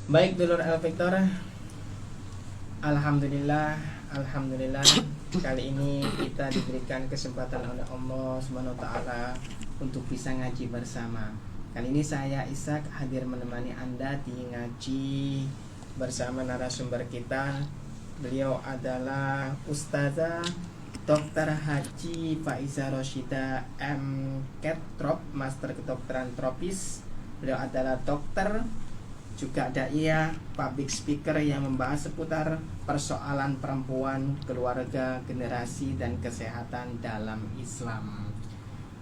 Baik dulur El Victor, Alhamdulillah, Alhamdulillah. Kali ini kita diberikan kesempatan oleh Allah Subhanahu wa Ta'ala untuk bisa ngaji bersama. Kali ini saya Ishak hadir menemani Anda di ngaji bersama narasumber kita. Beliau adalah Ustazah Dr. Haji Faiza Roshida M. Ketrop, Master Kedokteran Tropis. Beliau adalah dokter, juga daiyah, public speaker yang membahas seputar persoalan perempuan, keluarga, generasi, dan kesehatan dalam Islam.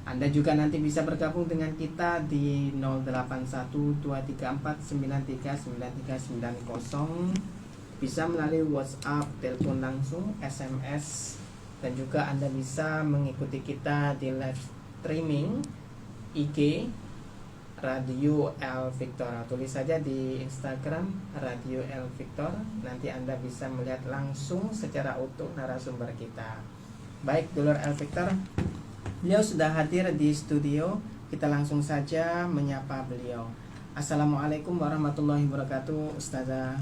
Anda juga nanti bisa bergabung dengan kita di 081239393990, bisa melalui WhatsApp, telepon langsung, SMS, dan juga Anda bisa mengikuti kita di live streaming IG Radio El Victor. Tulis saja di Instagram Radio El Victor. Nanti Anda bisa melihat langsung secara utuh narasumber kita. Baik, dulur El Victor, beliau sudah hadir di studio. Kita langsung saja menyapa beliau. Assalamualaikum warahmatullahi wabarakatuh, Ustazah.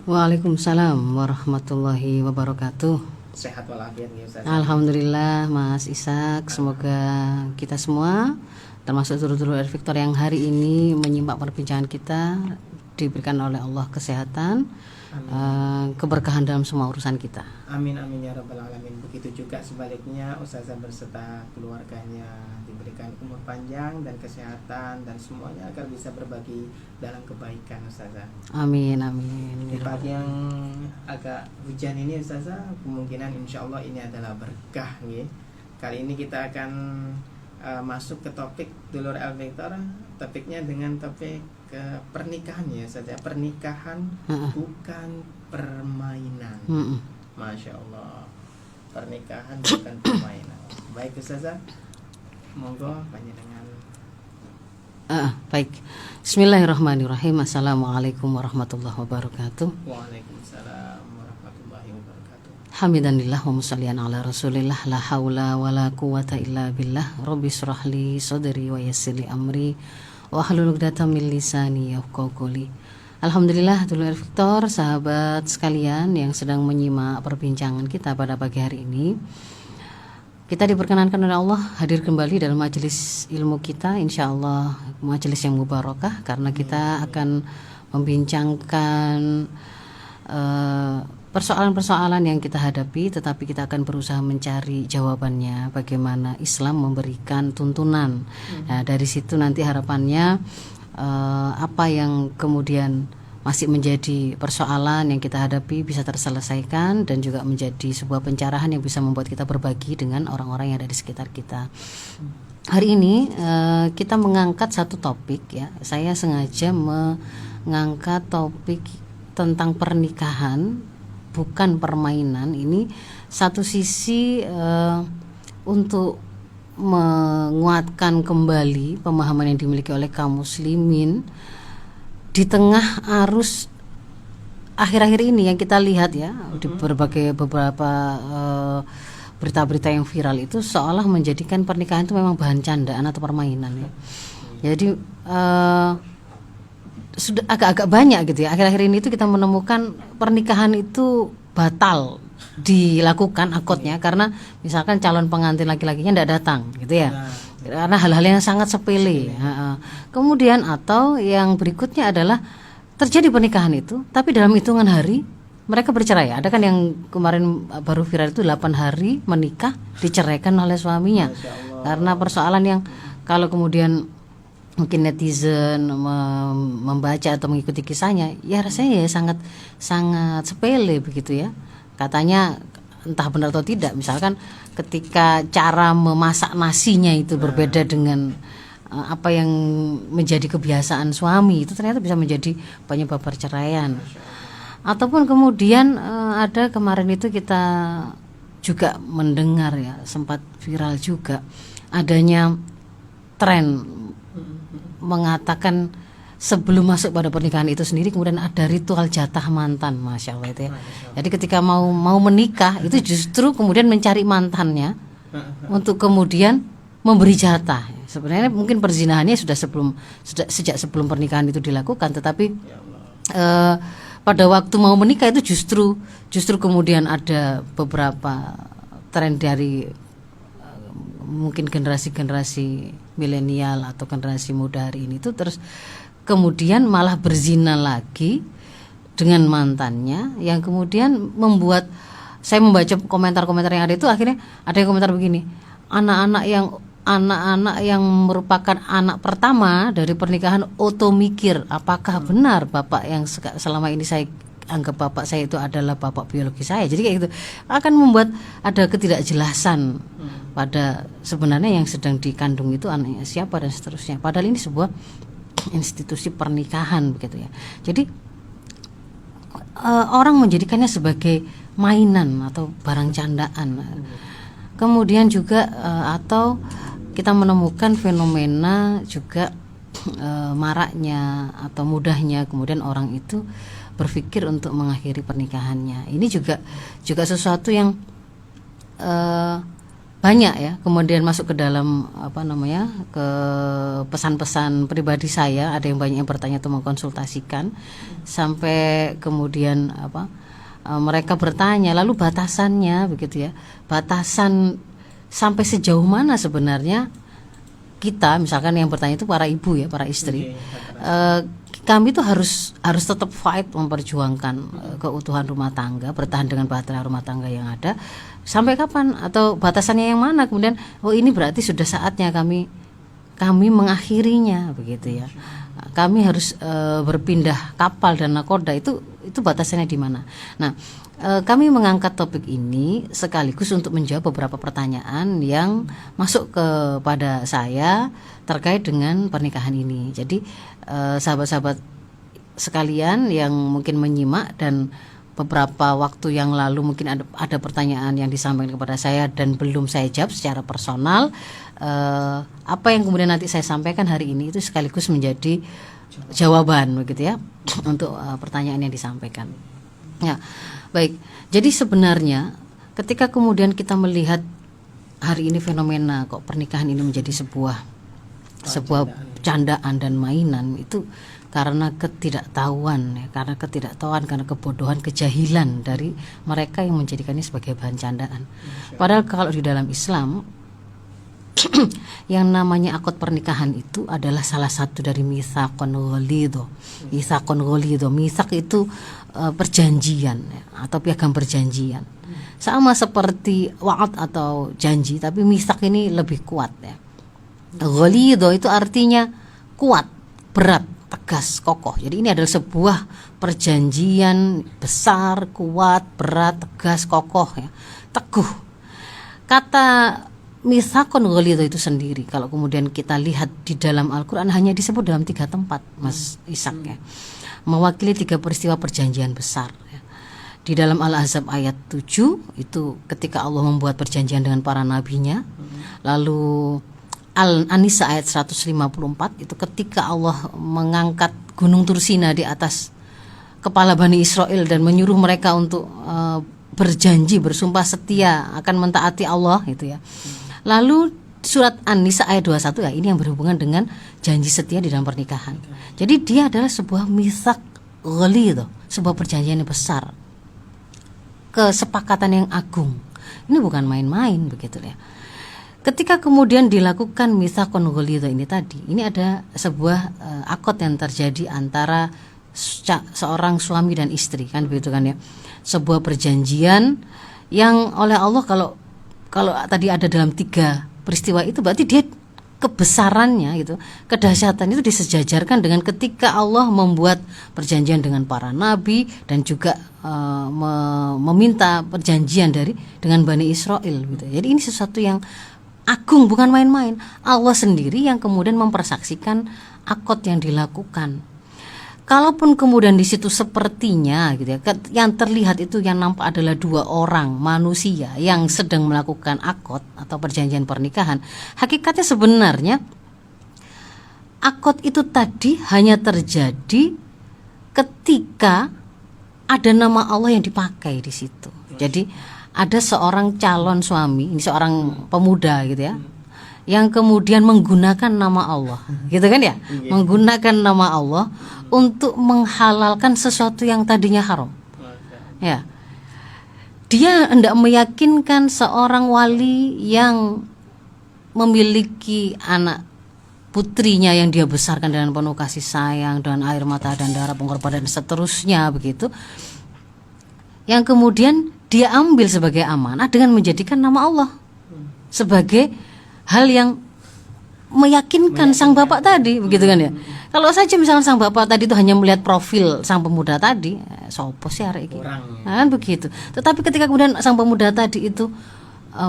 Waalaikumsalam warahmatullahi wabarakatuh. Sehat walafiat ya, Ustazah. Alhamdulillah Mas Ishak. Semoga kita semua, termasuk dulur-dulur El Victor yang hari ini menyimak perbincangan kita, diberikan oleh Allah kesehatan, keberkahan dalam semua urusan kita. Amin amin ya rabbal alamin. Begitu juga sebaliknya, Ustazah berserta keluarganya diberikan umur panjang dan kesehatan dan semuanya agar bisa berbagi dalam kebaikan, Ustazah. Amin amin. Di pagi yang agak hujan ini, Ustazah, kemungkinan insya Allah ini adalah berkah nih. Kali ini kita akan masuk ke topik dulur El Victor. Topiknya dengan topik pernikahan ya saja. Pernikahan bukan permainan. Masya Allah, pernikahan bukan permainan. Baik Ustazah, monggo panjenengan. Baik. Bismillahirrahmanirrahim. Assalamualaikum warahmatullahi wabarakatuh. Waalaikumsalam warahmatullahi wabarakatuh. Hamdanillah wa musallian ala rasulillah. La haula wa la quwata illa billah. Rabbi syrahli sadri wa yassirli amri wa hlul 'uqdatam min lisani yafqahu qawli. Alhamdulillah, dulur Victor, sahabat sekalian yang sedang menyimak perbincangan kita pada pagi hari ini, kita diperkenankan oleh Allah hadir kembali dalam majelis ilmu kita, insya Allah majelis yang mubarakah, karena kita akan membincangkan persoalan-persoalan yang kita hadapi, tetapi kita akan berusaha mencari jawabannya, bagaimana Islam memberikan tuntunan. Nah, dari situ nanti harapannya apa yang kemudian masih menjadi persoalan yang kita hadapi bisa terselesaikan dan juga menjadi sebuah pencerahan yang bisa membuat kita berbagi dengan orang-orang yang ada di sekitar kita. Hari ini kita mengangkat satu topik ya. Saya sengaja mengangkat topik tentang pernikahan bukan permainan. Ini satu sisi untuk menguatkan kembali pemahaman yang dimiliki oleh kaum muslimin di tengah arus akhir-akhir ini yang kita lihat ya, di beberapa berita-berita yang viral itu seolah menjadikan pernikahan itu memang bahan candaan atau permainan ya. Jadi sudah agak-agak banyak gitu ya, akhir-akhir ini itu kita menemukan pernikahan itu batal dilakukan akadnya karena misalkan calon pengantin laki-lakinya tidak datang gitu ya, karena hal-hal yang sangat sepele. Kemudian atau yang berikutnya adalah terjadi pernikahan itu tapi dalam hitungan hari mereka bercerai. Ada kan yang kemarin baru viral itu 8 hari menikah diceraikan oleh suaminya karena persoalan yang kalau kemudian mungkin netizen membaca atau mengikuti kisahnya ya rasanya ya sangat sepele begitu ya. Katanya entah benar atau tidak, misalkan ketika cara memasak nasinya itu berbeda dengan apa yang menjadi kebiasaan suami, itu ternyata bisa menjadi penyebab perceraian. Ataupun kemudian ada kemarin itu kita juga mendengar ya, sempat viral juga adanya tren mengatakan sebelum masuk pada pernikahan itu sendiri kemudian ada ritual jatah mantan, masya Allah itu ya. Jadi ketika mau menikah itu justru kemudian mencari mantannya untuk kemudian memberi jatah. Sebenarnya mungkin perzinahannya sudah sejak sebelum pernikahan itu dilakukan, tetapi eh, pada waktu mau menikah itu justru kemudian ada beberapa tren dari mungkin generasi milenial atau generasi muda hari ini itu terus kemudian malah berzina lagi dengan mantannya, yang kemudian membuat saya membaca komentar-komentar yang ada itu, akhirnya ada yang komentar begini, anak-anak yang merupakan anak pertama dari pernikahan auto mikir apakah benar bapak yang selama ini saya anggap bapak saya itu adalah bapak biologi saya. Jadi kayak gitu akan membuat ada ketidakjelasan pada sebenarnya yang sedang dikandung itu anaknya siapa dan seterusnya. Padahal ini sebuah institusi pernikahan begitu ya. Jadi orang menjadikannya sebagai mainan atau barang candaan. Kemudian juga atau kita menemukan fenomena juga maraknya atau mudahnya kemudian orang itu berpikir untuk mengakhiri pernikahannya. Ini juga sesuatu yang banyak ya kemudian masuk ke dalam ke pesan-pesan pribadi saya. Ada yang banyak yang bertanya atau mengkonsultasikan sampai kemudian mereka bertanya lalu batasannya begitu ya, batasan sampai sejauh mana sebenarnya kita, misalkan yang bertanya itu para ibu ya, para istri, kami tuh harus tetap fight memperjuangkan keutuhan rumah tangga, bertahan dengan bahtera rumah tangga yang ada sampai kapan atau batasannya yang mana, kemudian ini berarti sudah saatnya kami mengakhirinya begitu ya, kami harus berpindah kapal dan nakoda, itu batasannya di mana. Nah, kami mengangkat topik ini sekaligus untuk menjawab beberapa pertanyaan yang masuk kepada saya terkait dengan pernikahan ini. Jadi sahabat-sahabat sekalian yang mungkin menyimak dan beberapa waktu yang lalu mungkin ada pertanyaan yang disampaikan kepada saya dan belum saya jawab secara personal, apa yang kemudian nanti saya sampaikan hari ini itu sekaligus menjadi jawaban begitu ya untuk pertanyaan yang disampaikan. Ya, baik. Jadi sebenarnya ketika kemudian kita melihat hari ini fenomena kok pernikahan ini menjadi sebuah candaan dan mainan, itu karena ketidaktahuan ya, karena kebodohan, kejahilan dari mereka yang menjadikannya sebagai bahan candaan. Padahal kalau di dalam Islam yang namanya akad pernikahan itu adalah salah satu dari mitsaqun ghalidho. Mitsaq itu perjanjian ya, atau piagam perjanjian. Sama seperti wa'ad atau janji, tapi mitsaq ini lebih kuat ya. Ghalidho itu artinya kuat, berat, tegas, kokoh. Jadi ini adalah sebuah perjanjian besar, kuat, berat, tegas, kokoh ya, teguh. Kata mitsaqun ghalidho itu sendiri kalau kemudian kita lihat di dalam Al-Quran hanya disebut dalam 3 tempat, Mas Ishak ya, mewakili 3 peristiwa perjanjian besar ya. Di dalam Al-Ahzab ayat 7 itu ketika Allah membuat perjanjian dengan para nabinya. Lalu Al-Nisa ayat 154 itu ketika Allah mengangkat gunung Tursina di atas kepala Bani Israel dan menyuruh mereka untuk berjanji, bersumpah setia akan mentaati Allah gitu ya. Lalu surat An-Nisa ayat 21 ya, ini yang berhubungan dengan janji setia di dalam pernikahan. Jadi dia adalah sebuah mitsaq ghalidho, sebuah perjanjian yang besar, kesepakatan yang agung. Ini bukan main-main begitu ya. Ketika kemudian dilakukan mitsaqun ghalidho ini tadi, ini ada sebuah akad yang terjadi antara seorang suami dan istri kan begitu kan ya. Sebuah perjanjian yang oleh Allah kalau tadi ada dalam 3 peristiwa itu berarti dia kebesarannya gitu, kedahsyatan itu disejajarkan dengan ketika Allah membuat perjanjian dengan para nabi dan juga meminta perjanjian dengan Bani Israel gitu. Jadi ini sesuatu yang agung, bukan main-main. Allah sendiri yang kemudian mempersaksikan akad yang dilakukan. Kalaupun kemudian di situ sepertinya gitu ya, yang terlihat itu yang nampak adalah 2 orang manusia yang sedang melakukan akad atau perjanjian pernikahan, hakikatnya sebenarnya akad itu tadi hanya terjadi ketika ada nama Allah yang dipakai di situ. Jadi ada seorang calon suami, ini seorang pemuda gitu ya, yang kemudian menggunakan nama Allah, gitu kan ya? Menggunakan nama Allah untuk menghalalkan sesuatu yang tadinya haram. Ya. Dia hendak meyakinkan seorang wali yang memiliki anak putrinya yang dia besarkan dengan penuh kasih sayang, dengan air mata dan darah pengorbanan dan seterusnya begitu, yang kemudian dia ambil sebagai amanah dengan menjadikan nama Allah sebagai hal yang meyakinkan sang bapak tadi, begitu kan ya? Kalau saja misalnya sang bapak tadi itu hanya melihat profil sang pemuda tadi, sopo sih arek iki. Nah, kan begitu. Tetapi ketika kemudian sang pemuda tadi itu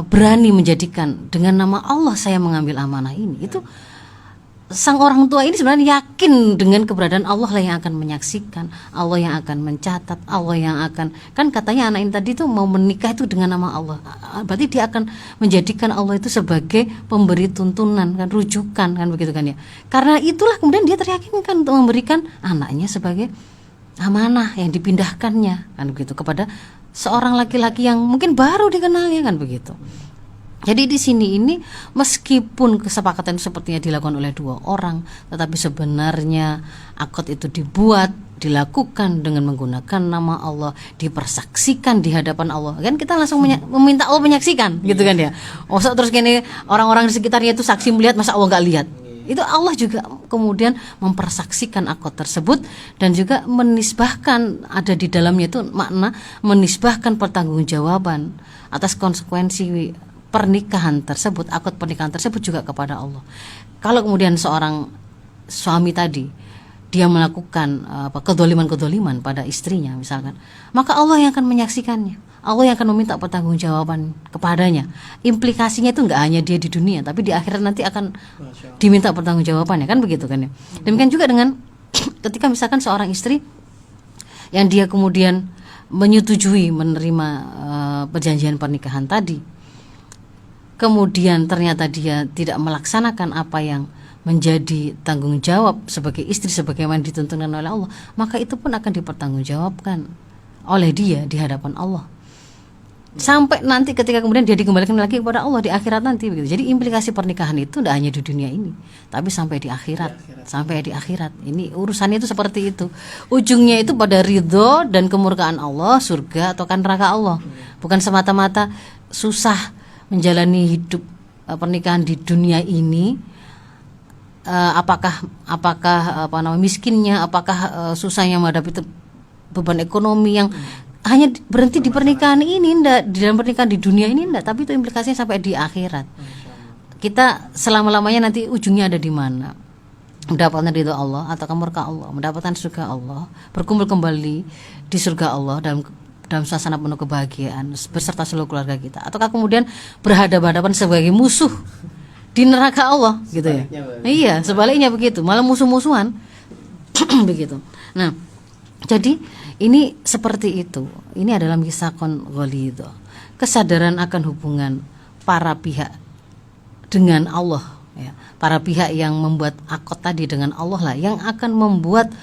berani menjadikan dengan nama Allah saya mengambil amanah ini, itu sang orang tua ini sebenarnya yakin dengan keberadaan Allah lah yang akan menyaksikan, Allah yang akan mencatat, Allah yang akan, kan katanya anak ini tadi itu mau menikah itu dengan nama Allah, berarti dia akan menjadikan Allah itu sebagai pemberi tuntunan, kan, rujukan, kan begitu kan ya. Karena itulah kemudian dia teryakinkan untuk memberikan anaknya sebagai amanah yang dipindahkannya, kan begitu, kepada seorang laki-laki yang mungkin baru dikenalnya, kan begitu. Jadi di sini ini meskipun kesepakatan sepertinya dilakukan oleh dua orang, tetapi sebenarnya akad itu dilakukan dengan menggunakan nama Allah, dipersaksikan di hadapan Allah. Kan kita langsung meminta Allah menyaksikan, gitu kan ya. Masa terus gini orang-orang di sekitarnya itu saksi melihat, masa Allah nggak lihat? Itu Allah juga kemudian mempersaksikan akad tersebut dan juga menisbahkan, ada di dalamnya itu makna menisbahkan pertanggungjawaban atas konsekuensi pernikahan tersebut, akad pernikahan tersebut juga kepada Allah. Kalau kemudian seorang suami tadi dia melakukan kedoliman pada istrinya misalkan, maka Allah yang akan menyaksikannya, Allah yang akan meminta pertanggungjawaban kepadanya. Implikasinya itu nggak hanya dia di dunia, tapi di akhirat nanti akan diminta pertanggungjawabannya, kan begitu kan ya. Demikian juga dengan ketika misalkan seorang istri yang dia kemudian menyetujui menerima perjanjian pernikahan tadi, kemudian ternyata dia tidak melaksanakan apa yang menjadi tanggung jawab sebagai istri sebagaimana ditentukan oleh Allah, maka itu pun akan dipertanggungjawabkan oleh dia di hadapan Allah. Sampai nanti ketika kemudian dia dikembalikan lagi kepada Allah di akhirat nanti, begitu. Jadi implikasi pernikahan itu tidak hanya di dunia ini, tapi sampai di akhirat. Sampai di akhirat. Ini urusannya itu seperti itu. Ujungnya itu pada ridho dan kemurkaan Allah, surga atau neraka Allah. Bukan semata-mata susah menjalani hidup pernikahan di dunia ini, apakah miskinnya, apakah susahnya menghadapi beban ekonomi yang hanya berhenti di pernikahan ini, enggak, di dalam pernikahan di dunia ini enggak, tapi itu implikasinya sampai di akhirat. Kita selama-lamanya nanti ujungnya ada di mana? Mendapatkan ridho Allah atau murka Allah, mendapatkan surga Allah, berkumpul kembali di surga Allah dalam suasana penuh kebahagiaan beserta seluruh keluarga kita, ataukah kemudian berhadapan-hadapan sebagai musuh di neraka Allah, gitu ya. Iya, sebaliknya begitu, malah musuh-musuhan begitu. Nah, jadi ini seperti itu. Ini adalah misakon ghalidho, kesadaran akan hubungan para pihak dengan Allah, ya. Para pihak yang membuat akad tadi dengan Allah lah yang akan membuat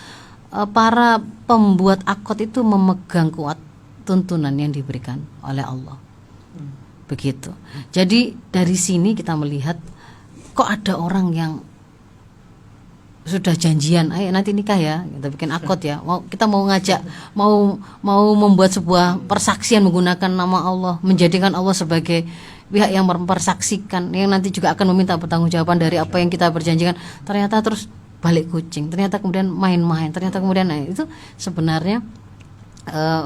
para pembuat akad itu memegang kuat tuntunan yang diberikan oleh Allah. Begitu. Jadi dari sini kita melihat kok ada orang yang sudah janjian, ayo nanti nikah ya, kita bikin akad ya. Kita mau ngajak, mau membuat sebuah persaksian menggunakan nama Allah, menjadikan Allah sebagai pihak yang mempersaksikan, yang nanti juga akan meminta pertanggungjawaban dari apa yang kita perjanjikan. Ternyata terus balik kucing, ternyata kemudian main-main, ternyata kemudian itu sebenarnya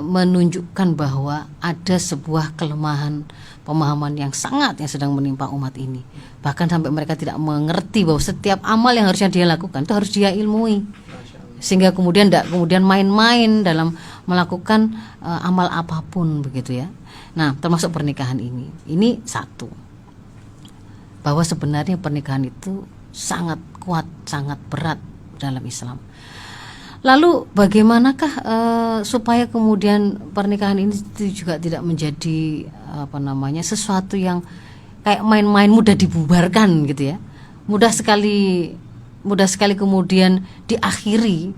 menunjukkan bahwa ada sebuah kelemahan pemahaman yang sedang menimpa umat ini. Bahkan sampai mereka tidak mengerti bahwa setiap amal yang harusnya dia lakukan itu harus dia ilmui, sehingga kemudian tidak kemudian main-main dalam melakukan amal apapun, begitu ya. Nah, termasuk pernikahan ini satu, bahwa sebenarnya pernikahan itu sangat kuat, sangat berat dalam Islam. Lalu bagaimanakah supaya kemudian pernikahan ini juga tidak menjadi sesuatu yang kayak main-main mudah dibubarkan, gitu ya, mudah sekali kemudian diakhiri,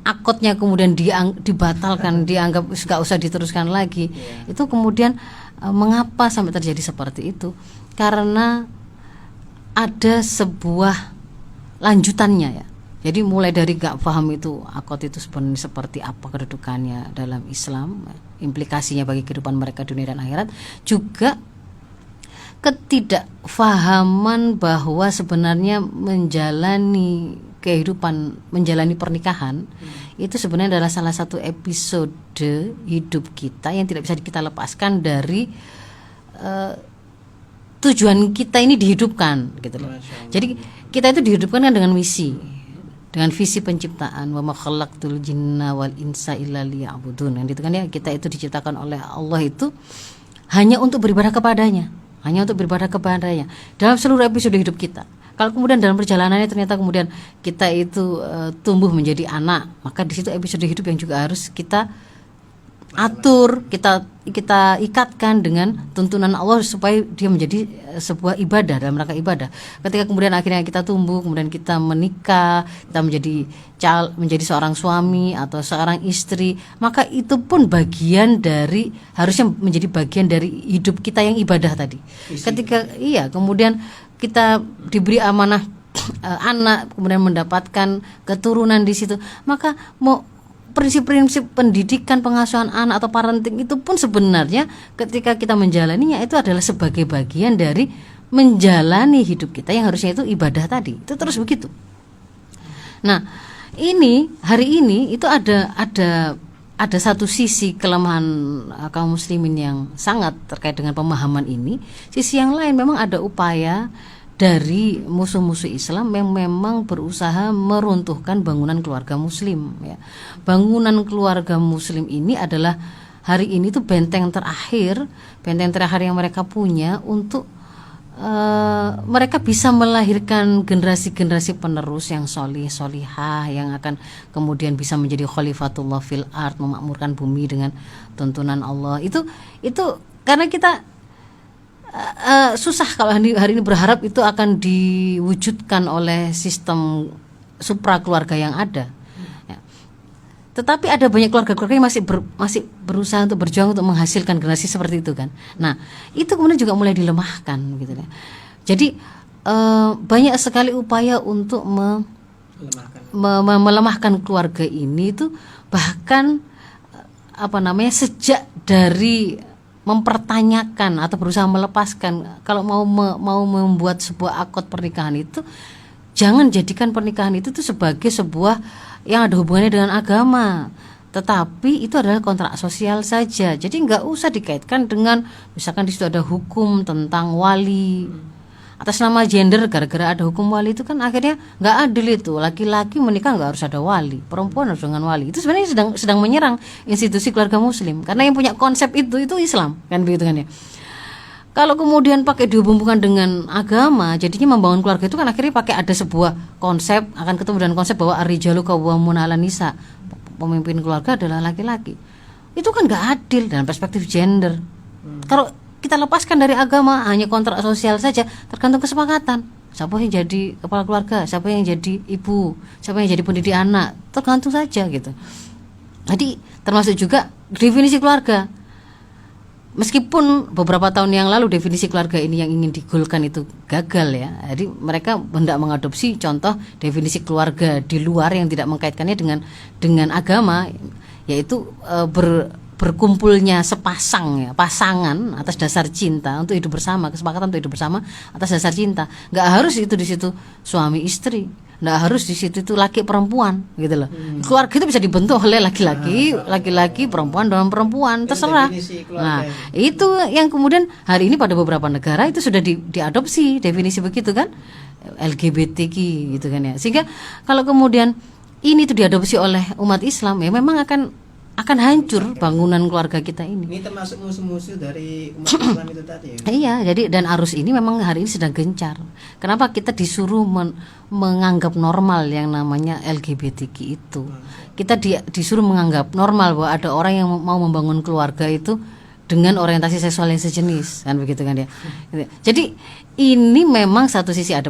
akadnya kemudian dibatalkan, dianggap nggak usah diteruskan lagi. Itu kemudian mengapa sampai terjadi seperti itu? Karena ada sebuah lanjutannya ya. Jadi mulai dari gak paham itu akad itu sebenarnya seperti apa kedudukannya dalam Islam, implikasinya bagi kehidupan mereka dunia dan akhirat, juga ketidakfahaman bahwa sebenarnya menjalani kehidupan, menjalani pernikahan itu sebenarnya adalah salah satu episode hidup kita yang tidak bisa kita lepaskan dari tujuan kita ini dihidupkan gitu loh. Jadi kita itu dihidupkan kan dengan misi, dengan visi penciptaan, wa ma khalaqtul jinna wal insa illa liya'budun. Gitu kan ya, kita itu diciptakan oleh Allah itu hanya untuk beribadah kepadanya, hanya untuk beribadah kepadanya dalam seluruh episode hidup kita. Kalau kemudian dalam perjalanannya ternyata kemudian kita itu tumbuh menjadi anak, maka di situ episode hidup yang juga harus kita atur, kita ikatkan dengan tuntunan Allah supaya dia menjadi sebuah ibadah, dalam rangka ibadah. Ketika kemudian akhirnya kita tumbuh, kemudian kita menikah, kita menjadi seorang suami atau seorang istri, maka itu pun bagian dari, harusnya menjadi bagian dari hidup kita yang ibadah tadi. Ketika kemudian kita diberi amanah anak, kemudian mendapatkan keturunan di situ, maka prinsip-prinsip pendidikan, pengasuhan anak atau parenting itu pun sebenarnya ketika kita menjalaninya itu adalah sebagai bagian dari menjalani hidup kita yang harusnya itu ibadah tadi. Itu terus begitu. Nah, hari ini itu ada satu sisi kelemahan kaum muslimin yang sangat terkait dengan pemahaman ini. Sisi yang lain memang ada upaya dari musuh-musuh Islam yang memang berusaha meruntuhkan bangunan keluarga muslim ya. Bangunan keluarga muslim ini adalah hari ini tuh benteng terakhir yang mereka punya untuk mereka bisa melahirkan generasi-generasi penerus yang solihah yang akan kemudian bisa menjadi khalifatullah fil ard, memakmurkan bumi dengan tuntunan Allah. Itu karena kita susah kalau hari ini berharap itu akan diwujudkan oleh sistem supra keluarga yang ada. Ya. Tetapi ada banyak keluarga-keluarga yang masih berusaha untuk berjuang untuk menghasilkan generasi seperti itu kan. Nah, itu kemudian juga mulai dilemahkan gitu ya. Jadi banyak sekali upaya untuk melemahkan keluarga ini itu, bahkan sejak dari mempertanyakan atau berusaha melepaskan, kalau mau membuat sebuah akad pernikahan itu jangan jadikan pernikahan itu tuh sebagai sebuah yang ada hubungannya dengan agama, tetapi itu adalah kontrak sosial saja. Jadi nggak usah dikaitkan dengan misalkan di situ ada hukum tentang wali atas nama gender, gara-gara ada hukum wali itu kan akhirnya nggak adil itu. Laki-laki menikah nggak harus ada wali, perempuan harus dengan wali. Itu sebenarnya sedang menyerang institusi keluarga muslim, karena yang punya konsep itu Islam kan, begitu kan ya. Kalau kemudian pakai dihubungkan dengan agama, jadinya membangun keluarga itu kan akhirnya pakai ada sebuah konsep, akan ketemu dengan konsep bahwa ar-rijalu qawwamuna 'alan nisa, pemimpin keluarga adalah laki-laki. Itu kan nggak adil dalam perspektif gender. Kalau kita lepaskan dari agama, hanya kontrak sosial saja, tergantung kesepakatan. Siapa yang jadi kepala keluarga, siapa yang jadi ibu, siapa yang jadi pendidik anak, tergantung saja gitu. Jadi termasuk juga definisi keluarga. Meskipun beberapa tahun yang lalu definisi keluarga ini yang ingin digolkan itu gagal ya. Jadi mereka hendak mengadopsi contoh definisi keluarga di luar yang tidak mengkaitkannya dengan agama, yaitu berkumpulnya pasangan atas dasar cinta untuk hidup bersama, kesepakatan untuk hidup bersama atas dasar cinta. Nggak harus itu di situ suami istri, nggak harus di situ itu laki perempuan gitu loh. Keluarga itu bisa dibentuk oleh laki-laki, perempuan dan perempuan, terserah. Nah, itu yang kemudian hari ini pada beberapa negara itu sudah diadopsi definisi begitu kan, LGBTQ gitu kan ya. Sehingga kalau kemudian ini tuh diadopsi oleh umat Islam, ya memang akan hancur bangunan keluarga kita ini. Ini termasuk musuh-musuh dari umat Islam itu tadi ya? Iya, jadi dan arus ini memang hari ini sedang gencar. Kenapa kita disuruh menganggap normal yang namanya LGBTQ itu? Kita disuruh menganggap normal bahwa ada orang yang mau membangun keluarga itu dengan orientasi seksual yang sejenis, kan begitu kan ya. Jadi ini memang satu sisi ada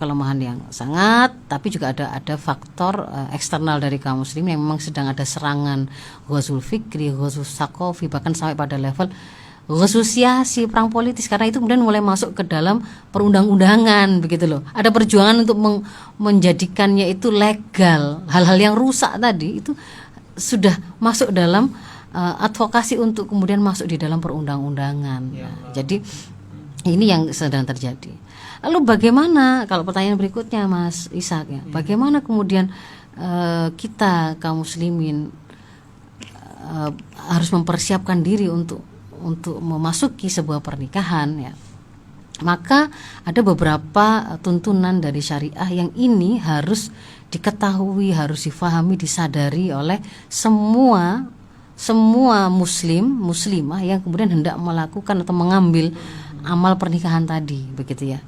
kelemahan yang sangat, tapi juga ada faktor eksternal dari kaum muslim yang memang sedang ada serangan ghazul fikri, ghazul saqafi, bahkan sampai pada level negosiasi, perang politis, karena itu kemudian mulai masuk ke dalam perundang-undangan begitu loh. Ada perjuangan untuk menjadikannya itu legal. Hal-hal yang rusak tadi itu sudah masuk dalam advokasi untuk kemudian masuk di dalam perundang-undangan. Jadi ini yang sedang terjadi. Lalu bagaimana kalau pertanyaan berikutnya Mas Ishak ya, bagaimana kemudian kita kaum muslimin harus mempersiapkan diri untuk memasuki sebuah pernikahan ya. Maka ada beberapa tuntunan dari syariah yang ini harus diketahui, harus difahami, disadari oleh semua muslimah yang kemudian hendak melakukan atau mengambil amal pernikahan tadi begitu ya.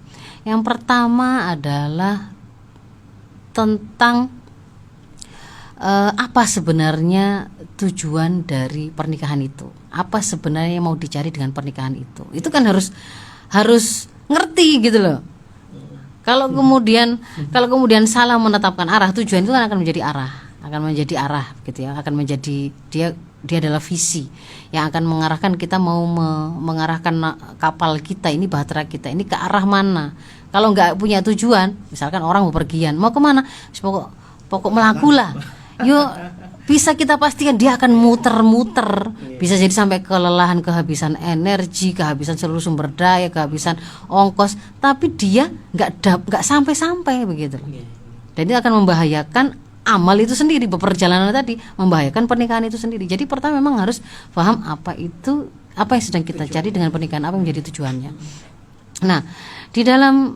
Yang pertama adalah tentang apa sebenarnya tujuan dari pernikahan itu, apa sebenarnya yang mau dicari dengan pernikahan itu kan harus ngerti gitu loh. Kalau kemudian salah menetapkan arah, tujuan itu kan akan menjadi arah gitu ya, akan menjadi dia adalah visi yang akan mengarahkan kita mau mengarahkan kapal kita ini, bahtera kita ini ke arah mana. Kalau nggak punya tujuan, misalkan orang mau pergian, mau kemana, pokok melakulah. Yuk, bisa kita pastikan dia akan muter-muter, bisa jadi sampai kelelahan, kehabisan energi, kehabisan seluruh sumber daya, kehabisan ongkos, tapi dia nggak sampai-sampai begitu. Dan itu akan membahayakan amal itu sendiri, perjalanan tadi membahayakan pernikahan itu sendiri. Jadi pertama memang harus paham apa yang sedang kita cari dengan pernikahan, apa yang menjadi tujuannya. Nah, di dalam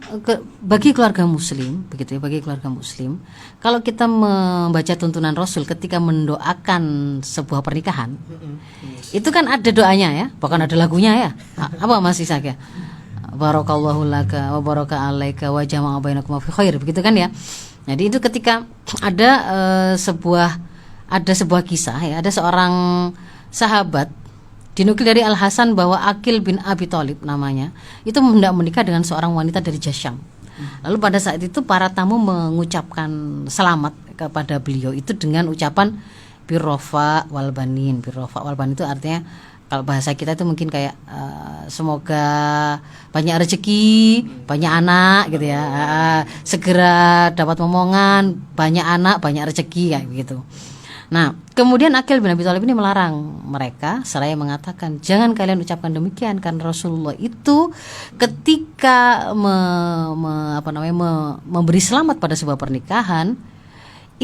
bagi keluarga muslim begitu ya, bagi keluarga muslim, kalau kita membaca tuntunan Rasul ketika mendoakan sebuah pernikahan, itu kan ada doanya ya, bahkan ada lagunya ya. Apa Mas Ishak ya? Barakallahu laka wa baraka alaika wa jama'a bainakum fi khair, begitu kan ya. Jadi itu ketika ada sebuah kisah ya, ada seorang sahabat dinukil dari Al Hasan bahwa Aqil bin Abi Thalib namanya itu hendak menikah dengan seorang wanita dari Jasyam. Lalu pada saat itu para tamu mengucapkan selamat kepada beliau itu dengan ucapan birrofa wal banin. Birrofa wal banin itu artinya kalau bahasa kita itu mungkin kayak semoga banyak rezeki, banyak anak gitu ya, segera dapat momongan, banyak anak, banyak rezeki kayak begitu. Nah, kemudian Aqil bin Abi Thalib ini melarang mereka, seraya mengatakan jangan kalian ucapkan demikian, karena Rasulullah itu ketika memberi selamat pada sebuah pernikahan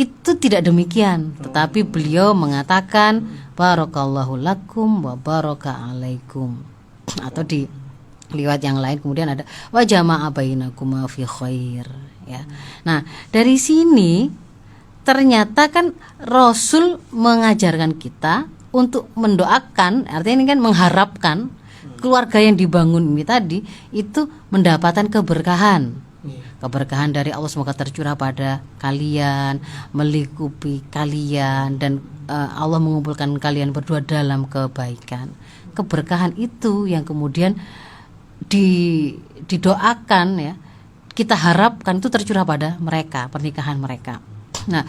itu tidak demikian, tetapi beliau mengatakan barakallahu lakum wa baraka alaikum, atau di riwayat yang lain kemudian ada wa jama'a bainakum fi khair ya. Nah, dari sini ternyata kan Rasul mengajarkan kita untuk mendoakan, artinya ini kan mengharapkan keluarga yang dibangun ini tadi itu mendapatkan keberkahan dari Allah, semoga tercurah pada kalian, melingkupi kalian, dan Allah mengumpulkan kalian berdua dalam kebaikan. Keberkahan itu yang kemudian didoakan ya, kita harapkan itu tercurah pada mereka, pernikahan mereka. Nah,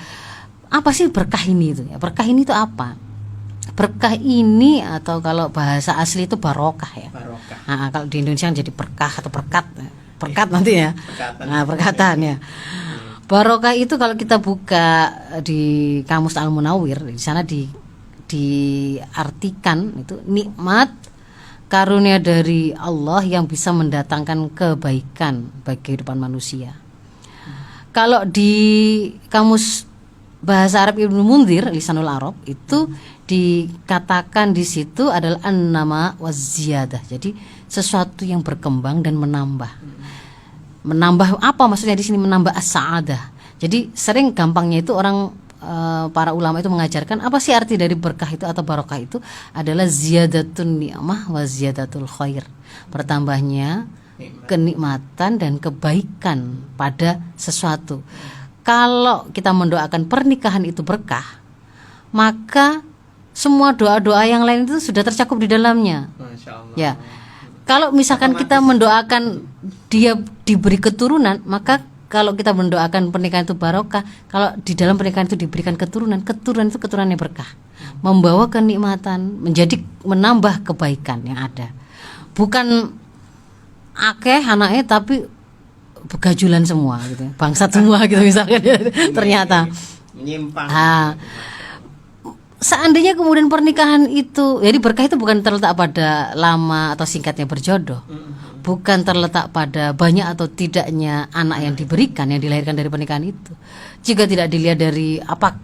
apa sih berkah ini itu ya? Berkah ini itu apa? Berkah ini, atau kalau bahasa asli itu barokah ya. Nah, kalau di Indonesia jadi berkah atau berkat nanti ya. Nah, perkataan ya. Barokah itu kalau kita buka di Kamus Al-Munawwir, di sana diartikan itu nikmat karunia dari Allah yang bisa mendatangkan kebaikan bagi kehidupan manusia. Kalau di Kamus Bahasa Arab Ibnu Munzir, Lisanul Arab, itu dikatakan di situ adalah an-nama waziyadah. Jadi sesuatu yang berkembang dan menambah. Menambah apa maksudnya di sini? Menambah as-sa'adah. Jadi sering gampangnya itu orang para ulama itu mengajarkan apa sih arti dari berkah itu atau barokah itu adalah ziyadatun ni'mah wa ziyadatul khair. Bertambahnya kenikmatan dan kebaikan pada sesuatu. Kalau kita mendoakan pernikahan itu berkah, maka semua doa-doa yang lain itu sudah tercakup di dalamnya. Masya Allah. Ya. Kalau misalkan kita mendoakan dia diberi keturunan, maka kalau kita mendoakan pernikahan itu barokah, kalau di dalam pernikahan itu diberikan keturunan itu keturunan yang berkah, membawa kenikmatan, menambah kebaikan yang ada. bukan akeh anaknya tapi begajulan semua gitu, bangsat semua gitu misalkan ternyata. Menyimpang. Seandainya kemudian pernikahan itu, jadi berkah itu bukan terletak pada lama atau singkatnya berjodoh, bukan terletak pada banyak atau tidaknya anak yang diberikan, yang dilahirkan dari pernikahan itu, juga tidak dilihat dari apa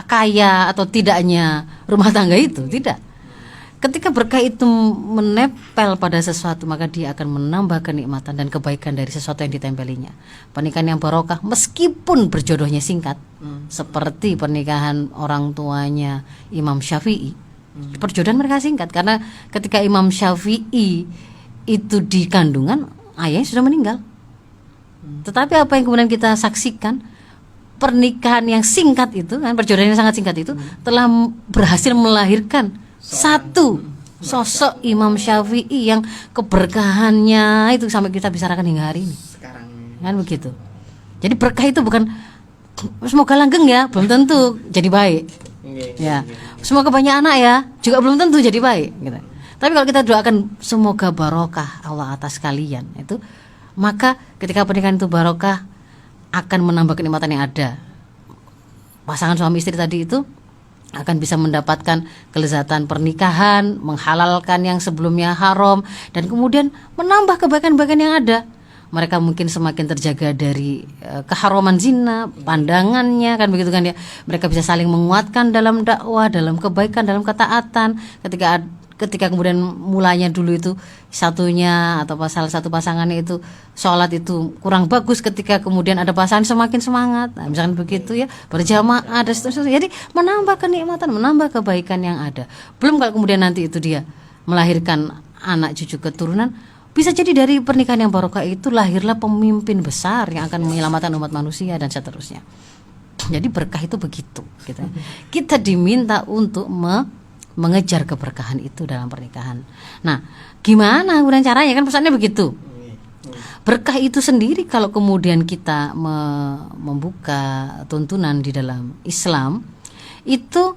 kaya atau tidaknya rumah tangga itu, tidak. Ketika berkah itu menempel pada sesuatu, maka dia akan menambah kenikmatan dan kebaikan dari sesuatu yang ditempelinya. Pernikahan yang barokah meskipun berjodohnya singkat, seperti pernikahan orang tuanya Imam Syafi'i, perjodohan mereka singkat karena ketika Imam Syafi'i itu di kandungan, ayahnya sudah meninggal. Tetapi apa yang kemudian kita saksikan, pernikahan yang singkat itu kan, perjodohan yang sangat singkat itu telah berhasil melahirkan satu sosok Imam Syafi'i yang keberkahannya itu sampai kita bicarakan hingga hari ini. Sekarang Kan begitu. Jadi berkah itu bukan semoga langgeng ya, belum tentu jadi baik. Ya. Semoga banyak anak ya, juga belum tentu jadi baik gitu. Tapi kalau kita doakan semoga barokah Allah atas kalian itu, maka ketika pernikahan itu barokah akan menambah kenikmatan yang ada. Pasangan suami istri tadi itu akan bisa mendapatkan kelezatan pernikahan, menghalalkan yang sebelumnya haram, dan kemudian menambah kebaikan-kebaikan yang ada. Mereka mungkin semakin terjaga dari keharaman zina, pandangannya kan begitu kan ya. Mereka bisa saling menguatkan dalam dakwah, dalam kebaikan, dalam ketaatan. Ketika kemudian mulanya dulu itu satunya atau salah satu pasangannya itu sholat itu kurang bagus, ketika kemudian ada pasangan semakin semangat, nah, misalkan begitu ya, berjamaah dan seterusnya. Jadi menambah kenikmatan, menambah kebaikan yang ada. Belum kalau kemudian nanti itu dia melahirkan anak cucu keturunan, bisa jadi dari pernikahan yang barokah itu lahirlah pemimpin besar yang akan menyelamatkan umat manusia dan seterusnya. Jadi berkah itu begitu gitu. Kita diminta untuk mengejar keberkahan itu dalam pernikahan. Nah, gimana kemudian caranya, kan pesannya begitu. Berkah itu sendiri kalau kemudian kita membuka tuntunan di dalam Islam itu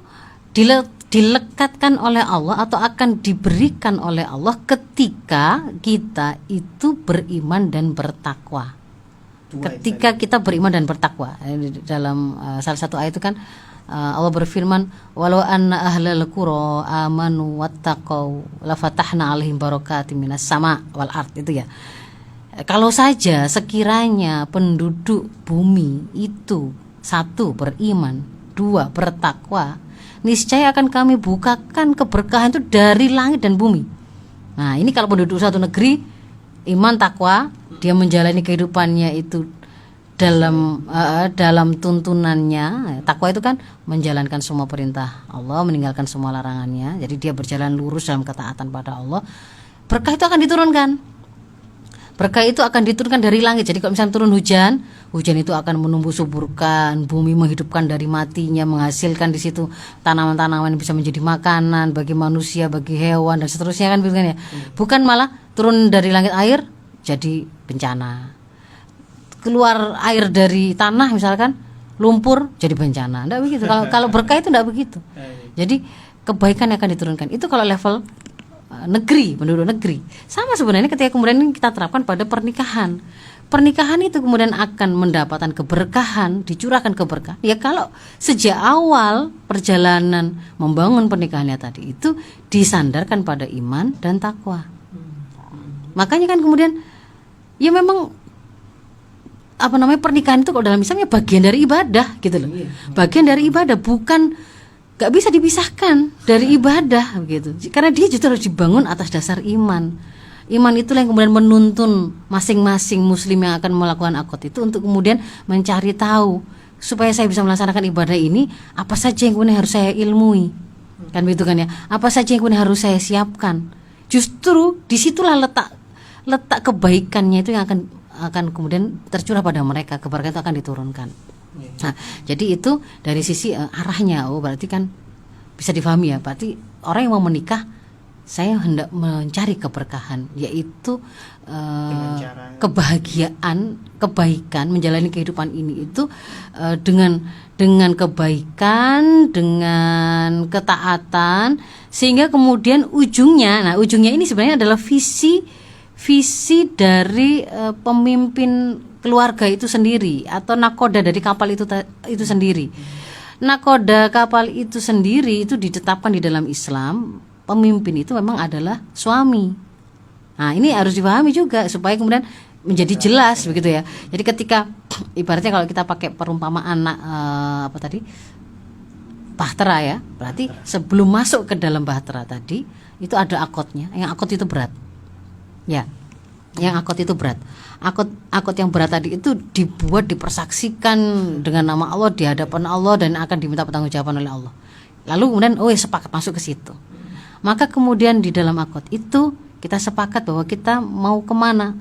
dilekatkan oleh Allah atau akan diberikan oleh Allah ketika kita itu beriman dan bertakwa. Ketika kita beriman dan bertakwa. Dalam salah satu ayat itu kan Allah berfirman, walau anna ahlal qura amanu wattaqau lafatahna alaihim barakatim minas sama wal ard, itu ya. Kalau saja sekiranya penduduk bumi itu satu beriman, dua bertakwa, niscaya akan kami bukakan keberkahan itu dari langit dan bumi. Nah, ini kalau penduduk satu negeri iman takwa, dia menjalani kehidupannya itu dalam tuntunannya. Takwa itu kan menjalankan semua perintah Allah, meninggalkan semua larangannya. Jadi dia berjalan lurus dalam ketaatan pada Allah. Berkah itu akan diturunkan. Berkah itu akan diturunkan dari langit. Jadi kalau misalnya turun hujan, hujan itu akan menumbuh suburkan bumi, menghidupkan dari matinya, menghasilkan di situ tanaman-tanaman yang bisa menjadi makanan bagi manusia, bagi hewan dan seterusnya kan begitu kan ya. Bukan malah turun dari langit air jadi bencana. Keluar air dari tanah misalkan lumpur jadi bencana. Enggak begitu. Kalau berkah itu enggak begitu. Jadi kebaikan yang akan diturunkan. Itu kalau level negeri, penduduk negeri. Sama sebenarnya ketika kemudian kita terapkan pada pernikahan. Pernikahan itu kemudian akan mendapatkan keberkahan, dicurahkan keberkahan. Ya kalau sejak awal perjalanan membangun pernikahannya tadi itu disandarkan pada iman dan takwa. Makanya kan kemudian ya memang pernikahan itu kalau dalam Islam ya bagian dari ibadah gitu loh. Bagian dari ibadah, bukan gak bisa dipisahkan dari ibadah gitu. Karena dia justru harus dibangun atas dasar iman. Iman itulah yang kemudian menuntun masing-masing muslim yang akan melakukan akad itu untuk kemudian mencari tahu, supaya saya bisa melaksanakan ibadah ini, apa saja yang kemudian harus saya ilmui. Kan begitu kan ya. Apa saja yang kemudian harus saya siapkan. Justru disitulah letak kebaikannya itu yang akan kemudian tercurah pada mereka, keberkahan itu akan diturunkan. Nah, jadi itu dari sisi arahnya, berarti kan bisa difahami ya. Berarti orang yang mau menikah saya hendak mencari keberkahan, yaitu Dengan cara kebahagiaan, kebaikan, menjalani kehidupan ini itu dengan kebaikan, dengan ketaatan, sehingga kemudian ujungnya ini sebenarnya adalah visi dari pemimpin keluarga itu sendiri, atau nakoda dari kapal itu sendiri. Nakoda kapal itu sendiri itu ditetapkan di dalam Islam, pemimpin itu memang adalah suami. Nah, ini harus dipahami juga supaya kemudian menjadi jelas begitu ya. Jadi ketika ibaratnya kalau kita pakai perumpamaan bahtera ya, berarti sebelum masuk ke dalam bahtera tadi itu ada akotnya. Yang akot itu berat. Ya. Yang akot itu berat. Akot yang berat tadi itu dibuat, dipersaksikan dengan nama Allah di hadapan Allah dan akan diminta pertanggungjawaban oleh Allah. Lalu kemudian sepakat masuk ke situ. Maka kemudian di dalam akot itu kita sepakat bahwa kita mau kemana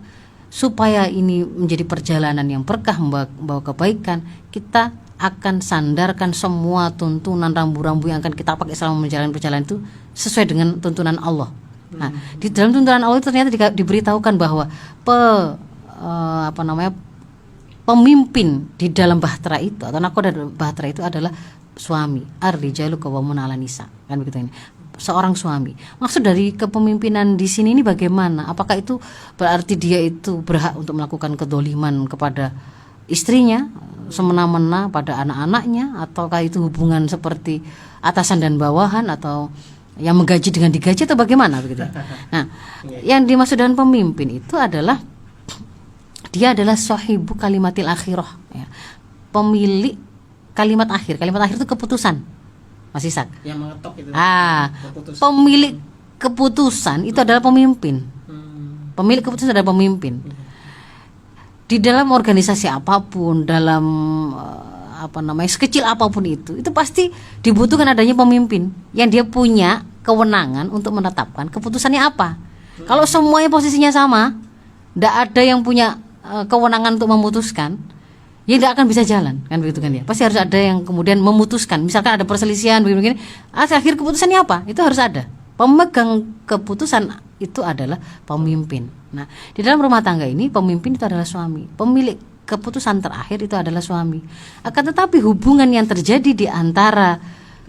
supaya ini menjadi perjalanan yang berkah, membawa kebaikan. Kita akan sandarkan semua tuntunan rambu-rambu yang akan kita pakai selama menjalani perjalanan itu sesuai dengan tuntunan Allah. Nah, di dalam tuntunan Allah itu ternyata diberitahukan bahwa pemimpin di dalam bahtera itu atau nakoda bahtera itu adalah suami. Ar-rijalu qawwamuna 'alan nisa. Kan begitu ini. Seorang suami. Maksud dari kepemimpinan di sini ini bagaimana? Apakah itu berarti dia itu berhak untuk melakukan kedoliman kepada istrinya, semena-mena pada anak-anaknya, ataukah itu hubungan seperti atasan dan bawahan, atau yang menggaji dengan digaji, atau bagaimana begitu? Nah, yang dimaksud dengan pemimpin itu adalah dia adalah sahibu kalimatil akhirah, ya. Pemilik kalimat akhir. Kalimat akhir itu keputusan. Mas Ishak. Yang mengetok itu. Keputusan. Pemilik keputusan itu adalah pemimpin. Pemilik keputusan adalah pemimpin. Di dalam organisasi apapun, dalam sekecil apapun itu pasti dibutuhkan adanya pemimpin yang dia punya kewenangan untuk menetapkan keputusannya apa. Kalau semuanya posisinya sama, tidak ada yang punya kewenangan untuk memutuskan, ya tidak akan bisa jalan, kan begitu kan ya. Pasti harus ada yang kemudian memutuskan. Misalkan ada perselisihan begini, akhir keputusannya apa? Itu harus ada. Pemegang keputusan itu adalah pemimpin. Nah, di dalam rumah tangga ini pemimpin itu adalah suami. Pemilik keputusan terakhir itu adalah suami. Akan tetapi hubungan yang terjadi di antara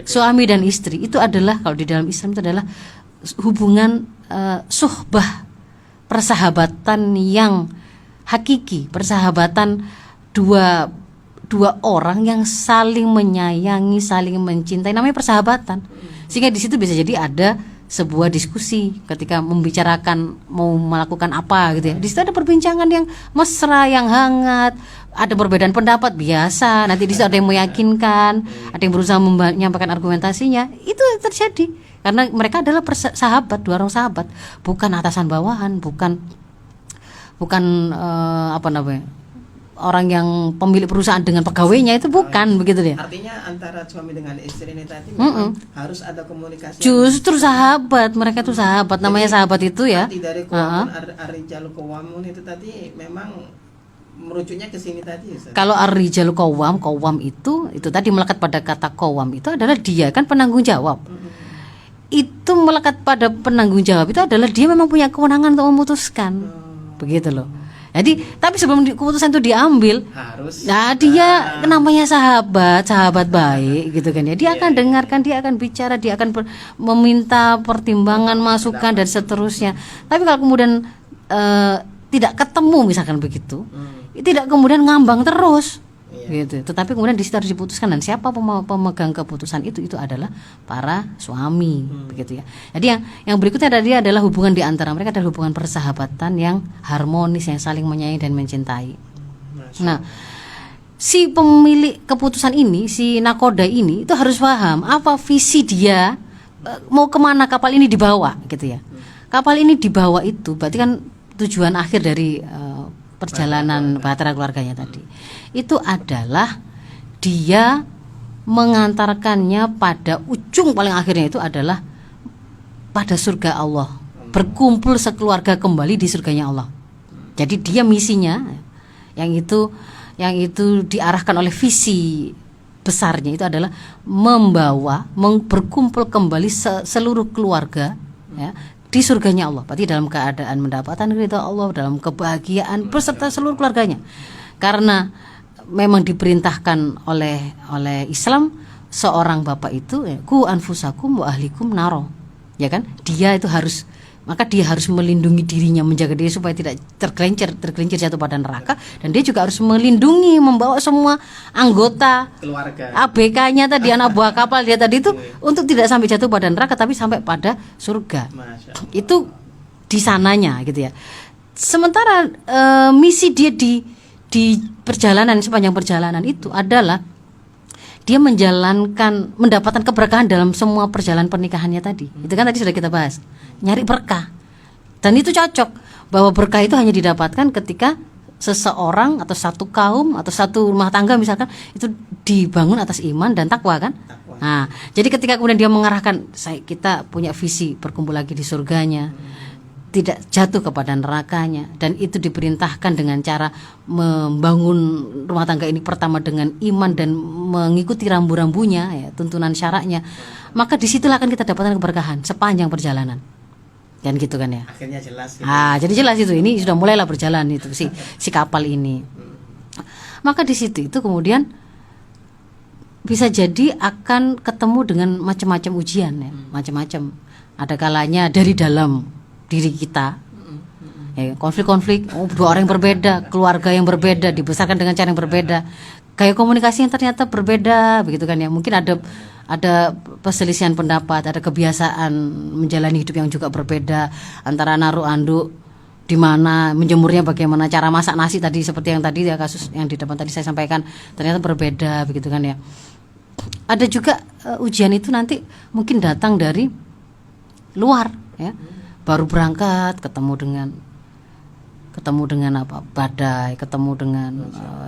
suami dan istri itu adalah, kalau di dalam Islam itu adalah hubungan suhbah, persahabatan yang hakiki, persahabatan dua orang yang saling menyayangi, saling mencintai, namanya persahabatan. Sehingga di situ bisa jadi ada sebuah diskusi ketika membicarakan mau melakukan apa gitu ya. Di situ ada perbincangan yang mesra, yang hangat, ada perbedaan pendapat biasa. Nanti di situ ada yang meyakinkan, ada yang berusaha menyampaikan argumentasinya. Itu terjadi karena mereka adalah sahabat, dua orang sahabat, bukan atasan bawahan, bukan orang yang pemilik perusahaan dengan pegawainya, itu bukan begitu dia. Artinya antara suami dengan istri ini tadi memang harus ada komunikasi. Justru sahabat, mereka tuh sahabat. Namanya sahabat itu ya. Arti dari qawamun ar-rijalu qawwamun itu tadi memang merujuknya ke sini tadi ya. Kalau ar-rijalu qawwam itu tadi melekat pada kata qawwam itu adalah dia kan penanggung jawab. Itu melekat pada penanggung jawab itu adalah dia memang punya kewenangan untuk memutuskan. Begitu loh. Jadi, tapi sebelum keputusan itu diambil, harus. Nah, dia namanya sahabat baik, gitu kan ya. Dia akan dengarkan, dia akan bicara, dia akan meminta pertimbangan, masukan dan seterusnya. Tapi kalau kemudian tidak ketemu misalkan begitu, tidak kemudian ngambang terus, gitu. Tetapi kemudian di situ harus diputuskan, dan siapa pemegang keputusan itu adalah para suami, begitu ya. Jadi yang berikutnya tadi adalah hubungan di antara mereka adalah hubungan persahabatan yang harmonis, yang saling menyayangi dan mencintai. Nah, si pemilik keputusan ini, si nakoda ini itu harus paham apa visi dia, mau kemana kapal ini dibawa, gitu ya. Kapal ini dibawa itu berarti kan tujuan akhir dari perjalanan bahtera keluarganya tadi itu adalah dia mengantarkannya pada ujung paling akhirnya itu adalah pada surga Allah, berkumpul sekeluarga kembali di surganya Allah. Jadi dia misinya yang itu diarahkan oleh visi besarnya itu adalah berkumpul kembali seluruh keluarga ya, di surganya Allah. Berarti dalam keadaan mendapatkan ridha Allah, dalam kebahagiaan beserta seluruh keluarganya. Karena memang diperintahkan oleh Islam, seorang bapak itu ku anfusakum wa ahlikum naro, ya kan? Dia itu harus melindungi dirinya, menjaga diri supaya tidak tergelincir jatuh pada neraka, dan dia juga harus melindungi, membawa semua anggota keluarga ABK-nya tadi, anak buah kapal dia tadi itu untuk tidak sampai jatuh pada neraka tapi sampai pada surga. Itu di sananya gitu ya. Sementara misi dia di perjalanan, sepanjang perjalanan itu adalah dia mendapatkan keberkahan dalam semua perjalanan pernikahannya tadi. Itu kan tadi sudah kita bahas. Nyari berkah. Dan itu cocok bahwa berkah itu hanya didapatkan ketika seseorang atau satu kaum atau satu rumah tangga misalkan itu dibangun atas iman dan takwa kan? Nah, jadi ketika kemudian dia mengarahkan kita punya visi berkumpul lagi di surganya, tidak jatuh kepada nerakanya, dan itu diperintahkan dengan cara membangun rumah tangga ini pertama dengan iman dan mengikuti rambu-rambunya ya, tuntunan syaratnya, maka disitulah akan kita dapatkan keberkahan sepanjang perjalanan. Dan gitu kan ya. Akhirnya jelas gitu. Jadi jelas itu, ini sudah mulailah berjalan itu si kapal ini. Maka di situ itu kemudian bisa jadi akan ketemu dengan macam-macam ujian ya, macam-macam. Ada kalanya dari dalam diri kita, ya, konflik-konflik, dua orang yang berbeda, keluarga yang berbeda, dibesarkan dengan cara yang berbeda, kayak komunikasi yang ternyata berbeda, begitu kan ya. Mungkin ada perselisihan pendapat, ada kebiasaan menjalani hidup yang juga berbeda, antara naruh anduk di mana, menjemurnya bagaimana, cara masak nasi tadi seperti yang tadi ya, kasus yang di depan tadi saya sampaikan, ternyata berbeda, begitu kan ya. Ada juga ujian itu nanti mungkin datang dari luar ya. Baru berangkat ketemu dengan badai, ketemu dengan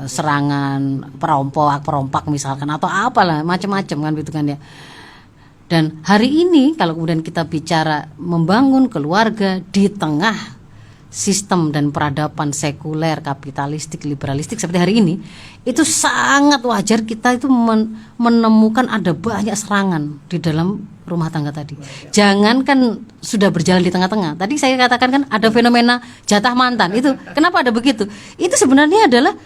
serangan perompak misalkan, atau apalah macam-macam kan gitu kan ya. Dan hari ini kalau kemudian kita bicara membangun keluarga di tengah sistem dan peradaban sekuler, kapitalistik, liberalistik seperti hari ini, itu sangat wajar kita itu menemukan ada banyak serangan di dalam rumah tangga tadi. Jangankan sudah berjalan di tengah-tengah. Tadi saya katakan kan ada fenomena jatah mantan. Itu kenapa ada begitu? Itu sebenarnya adalah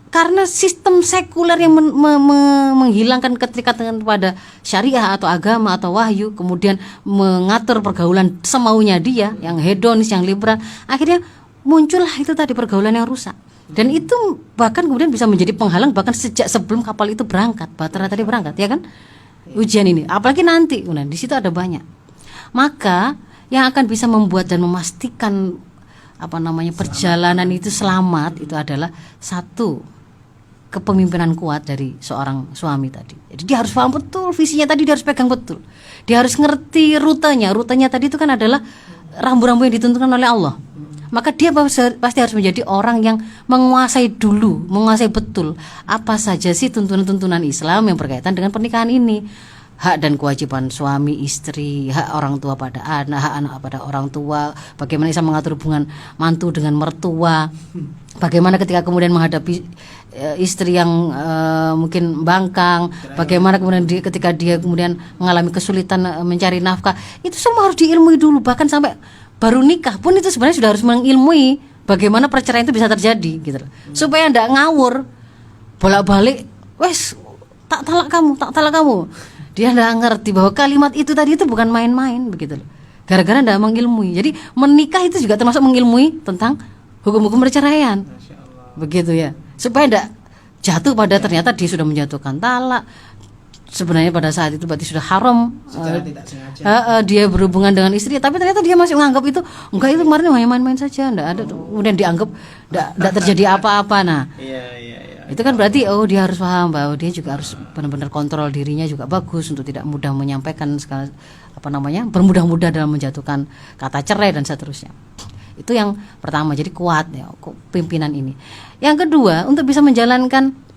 karena sistem sekuler yang menghilangkan keterikatan pada syariah atau agama atau wahyu, kemudian mengatur pergaulan semaunya dia, yang hedonis, yang liberal, akhirnya muncullah itu tadi pergaulan yang rusak. Dan itu bahkan kemudian bisa menjadi penghalang bahkan sejak sebelum kapal itu berangkat, Bahtera tadi berangkat, ya kan? Ujian ini, apalagi nanti, di situ ada banyak. Maka yang akan bisa membuat dan memastikan perjalanan itu selamat itu adalah satu, kepemimpinan kuat dari seorang suami tadi. Jadi dia harus paham betul visinya tadi, dia harus pegang betul. Dia harus ngerti rutenya. Rutenya tadi itu kan adalah rambu-rambu yang ditentukan oleh Allah. Maka dia pasti harus menjadi orang yang menguasai betul apa saja sih tuntunan-tuntunan Islam yang berkaitan dengan pernikahan ini. Hak dan kewajiban suami istri, hak orang tua pada anak, hak anak pada orang tua, bagaimana bisa mengatur hubungan mantu dengan mertua, bagaimana ketika kemudian menghadapi istri yang mungkin bangkang, bagaimana kemudian ketika dia kemudian mengalami kesulitan mencari nafkah, itu semua harus diilmui dulu. Bahkan sampai baru nikah pun itu sebenarnya sudah harus mengilmui bagaimana perceraian itu bisa terjadi gitu, supaya tidak ngawur bolak-balik, wes tak talak kamu. Dia tidak ngerti bahwa kalimat itu tadi itu bukan main-main begitu loh. Gara-gara tidak mengilmui. Jadi menikah itu juga termasuk mengilmui tentang hukum-hukum perceraian. Begitu ya. Supaya tidak jatuh pada ternyata dia sudah menjatuhkan talak. Sebenarnya pada saat itu berarti sudah haram dia berhubungan dengan istri, tapi ternyata dia masih menganggap itu enggak, itu kemarin hanya main-main saja, enggak ada. Kemudian dianggap enggak terjadi apa-apa. Nah, itu kan berarti dia harus paham bahwa dia juga harus benar-benar kontrol dirinya juga bagus untuk tidak mudah menyampaikan bermudah-mudah dalam menjatuhkan kata cerai dan seterusnya. Itu yang pertama, jadi kuat ya pimpinan ini. Yang kedua, untuk bisa menjalankan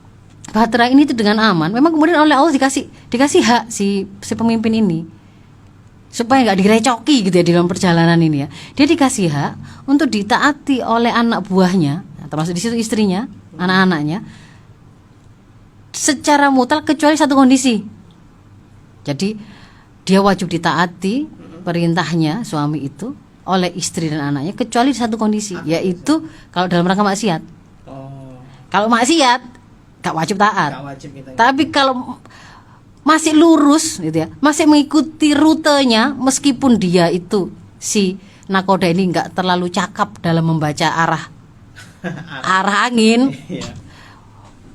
Bahtera ini itu dengan aman, memang kemudian oleh Allah dikasih hak si pemimpin ini supaya nggak direcoki gitu ya di dalam perjalanan ini ya. Dia dikasih hak untuk ditaati oleh anak buahnya, termasuk di situ istrinya, anak-anaknya, secara mutlak kecuali satu kondisi. Jadi dia wajib ditaati perintahnya suami itu oleh istri dan anaknya kecuali di satu kondisi, yaitu kalau dalam rangka maksiat. Oh, Kalau maksiat gak wajib taat. nggak wajib kita. Tapi kalau masih lurus gitu ya, masih mengikuti rutenya, meskipun dia itu si nakoda ini nggak terlalu cakap dalam membaca arah angin, Iya.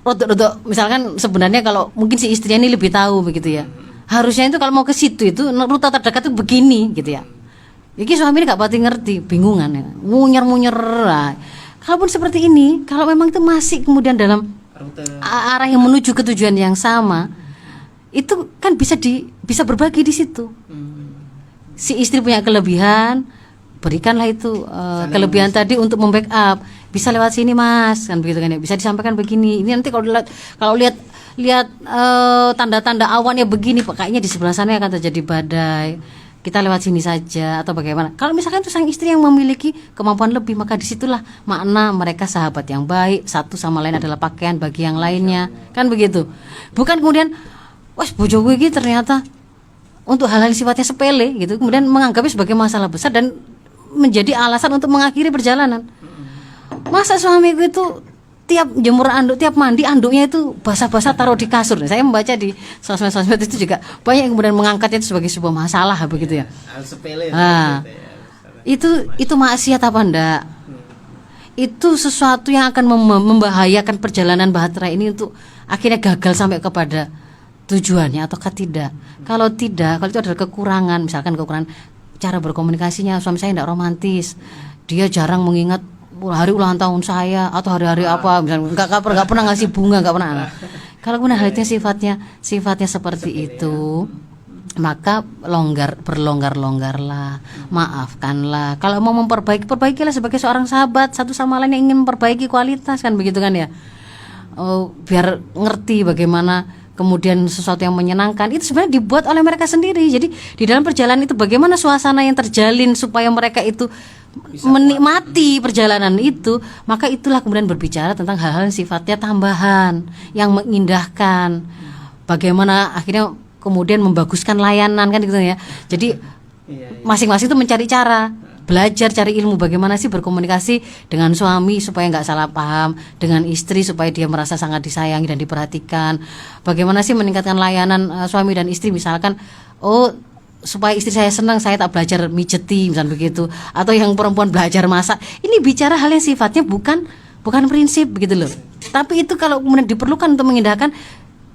rodok-rodok misalkan sebenarnya kalau mungkin si istrinya ini lebih tahu begitu ya. Harusnya itu kalau mau ke situ itu rute terdekat itu begini gitu ya. Iki suami ini nggak pati ngerti, bingungan ya, munyer-munyer. Nah, kalaupun seperti ini, kalau memang itu masih kemudian dalam Rute. arah yang menuju ke tujuan yang sama, itu kan bisa berbagi di situ. Si istri punya kelebihan, berikanlah itu kelebihan tadi untuk membackup. Bisa lewat sini mas, kan begitu kan ya. Bisa disampaikan begini. Ini nanti kalau lihat tanda-tanda awannya begini, kayaknya di sebelah sana akan terjadi badai. Kita lewat sini saja atau bagaimana. Kalau misalkan itu sang istri yang memiliki kemampuan lebih, maka disitulah makna mereka sahabat yang baik. Satu sama lain adalah pakaian bagi yang lainnya, kan begitu. Bukan kemudian, wah bojo gue gitu ternyata untuk hal-hal sifatnya sepele gitu, kemudian menganggapnya sebagai masalah besar dan menjadi alasan untuk mengakhiri perjalanan. Masa suamiku itu tiap jemur anduk, tiap mandi anduknya itu basah-basah taruh di kasur. Saya membaca di sosmed itu juga banyak yang kemudian mengangkatnya itu sebagai sebuah masalah begitu ya. Hal sepele. Nah, itu maksiat apa enggak? Itu sesuatu yang akan membahayakan perjalanan bahtera ini untuk akhirnya gagal sampai kepada tujuannya ataukah tidak. Kalau tidak, kalau itu adalah kekurangan, misalkan kekurangan cara berkomunikasinya, suami saya tidak romantis, dia jarang mengingat hari ulang tahun saya atau hari-hari apa, misalnya nggak pernah ngasih bunga, nggak pernah. Kalau kemudian hal itu sifatnya seperti itu, maka berlonggarlah, maafkanlah. Kalau mau perbaikilah sebagai seorang sahabat, satu sama lain yang ingin memperbaiki kualitas, kan begitu kan ya. Biar ngerti bagaimana kemudian sesuatu yang menyenangkan itu sebenarnya dibuat oleh mereka sendiri. Jadi di dalam perjalanan itu bagaimana suasana yang terjalin supaya mereka itu bisa menikmati perjalanan itu, maka itulah kemudian berbicara tentang hal-hal yang sifatnya tambahan yang mengindahkan. Bagaimana akhirnya kemudian membaguskan layanan, kan gitu ya. Jadi masing-masing itu mencari cara, belajar cari ilmu bagaimana sih berkomunikasi dengan suami supaya nggak salah paham, dengan istri supaya dia merasa sangat disayangi dan diperhatikan. Bagaimana sih meningkatkan layanan suami dan istri, misalkan supaya istri saya senang, saya tak belajar mijeti misalnya begitu, atau yang perempuan belajar masak. Ini bicara hal yang sifatnya bukan prinsip begitu loh. Tapi itu kalau kemudian diperlukan untuk mengindahkan,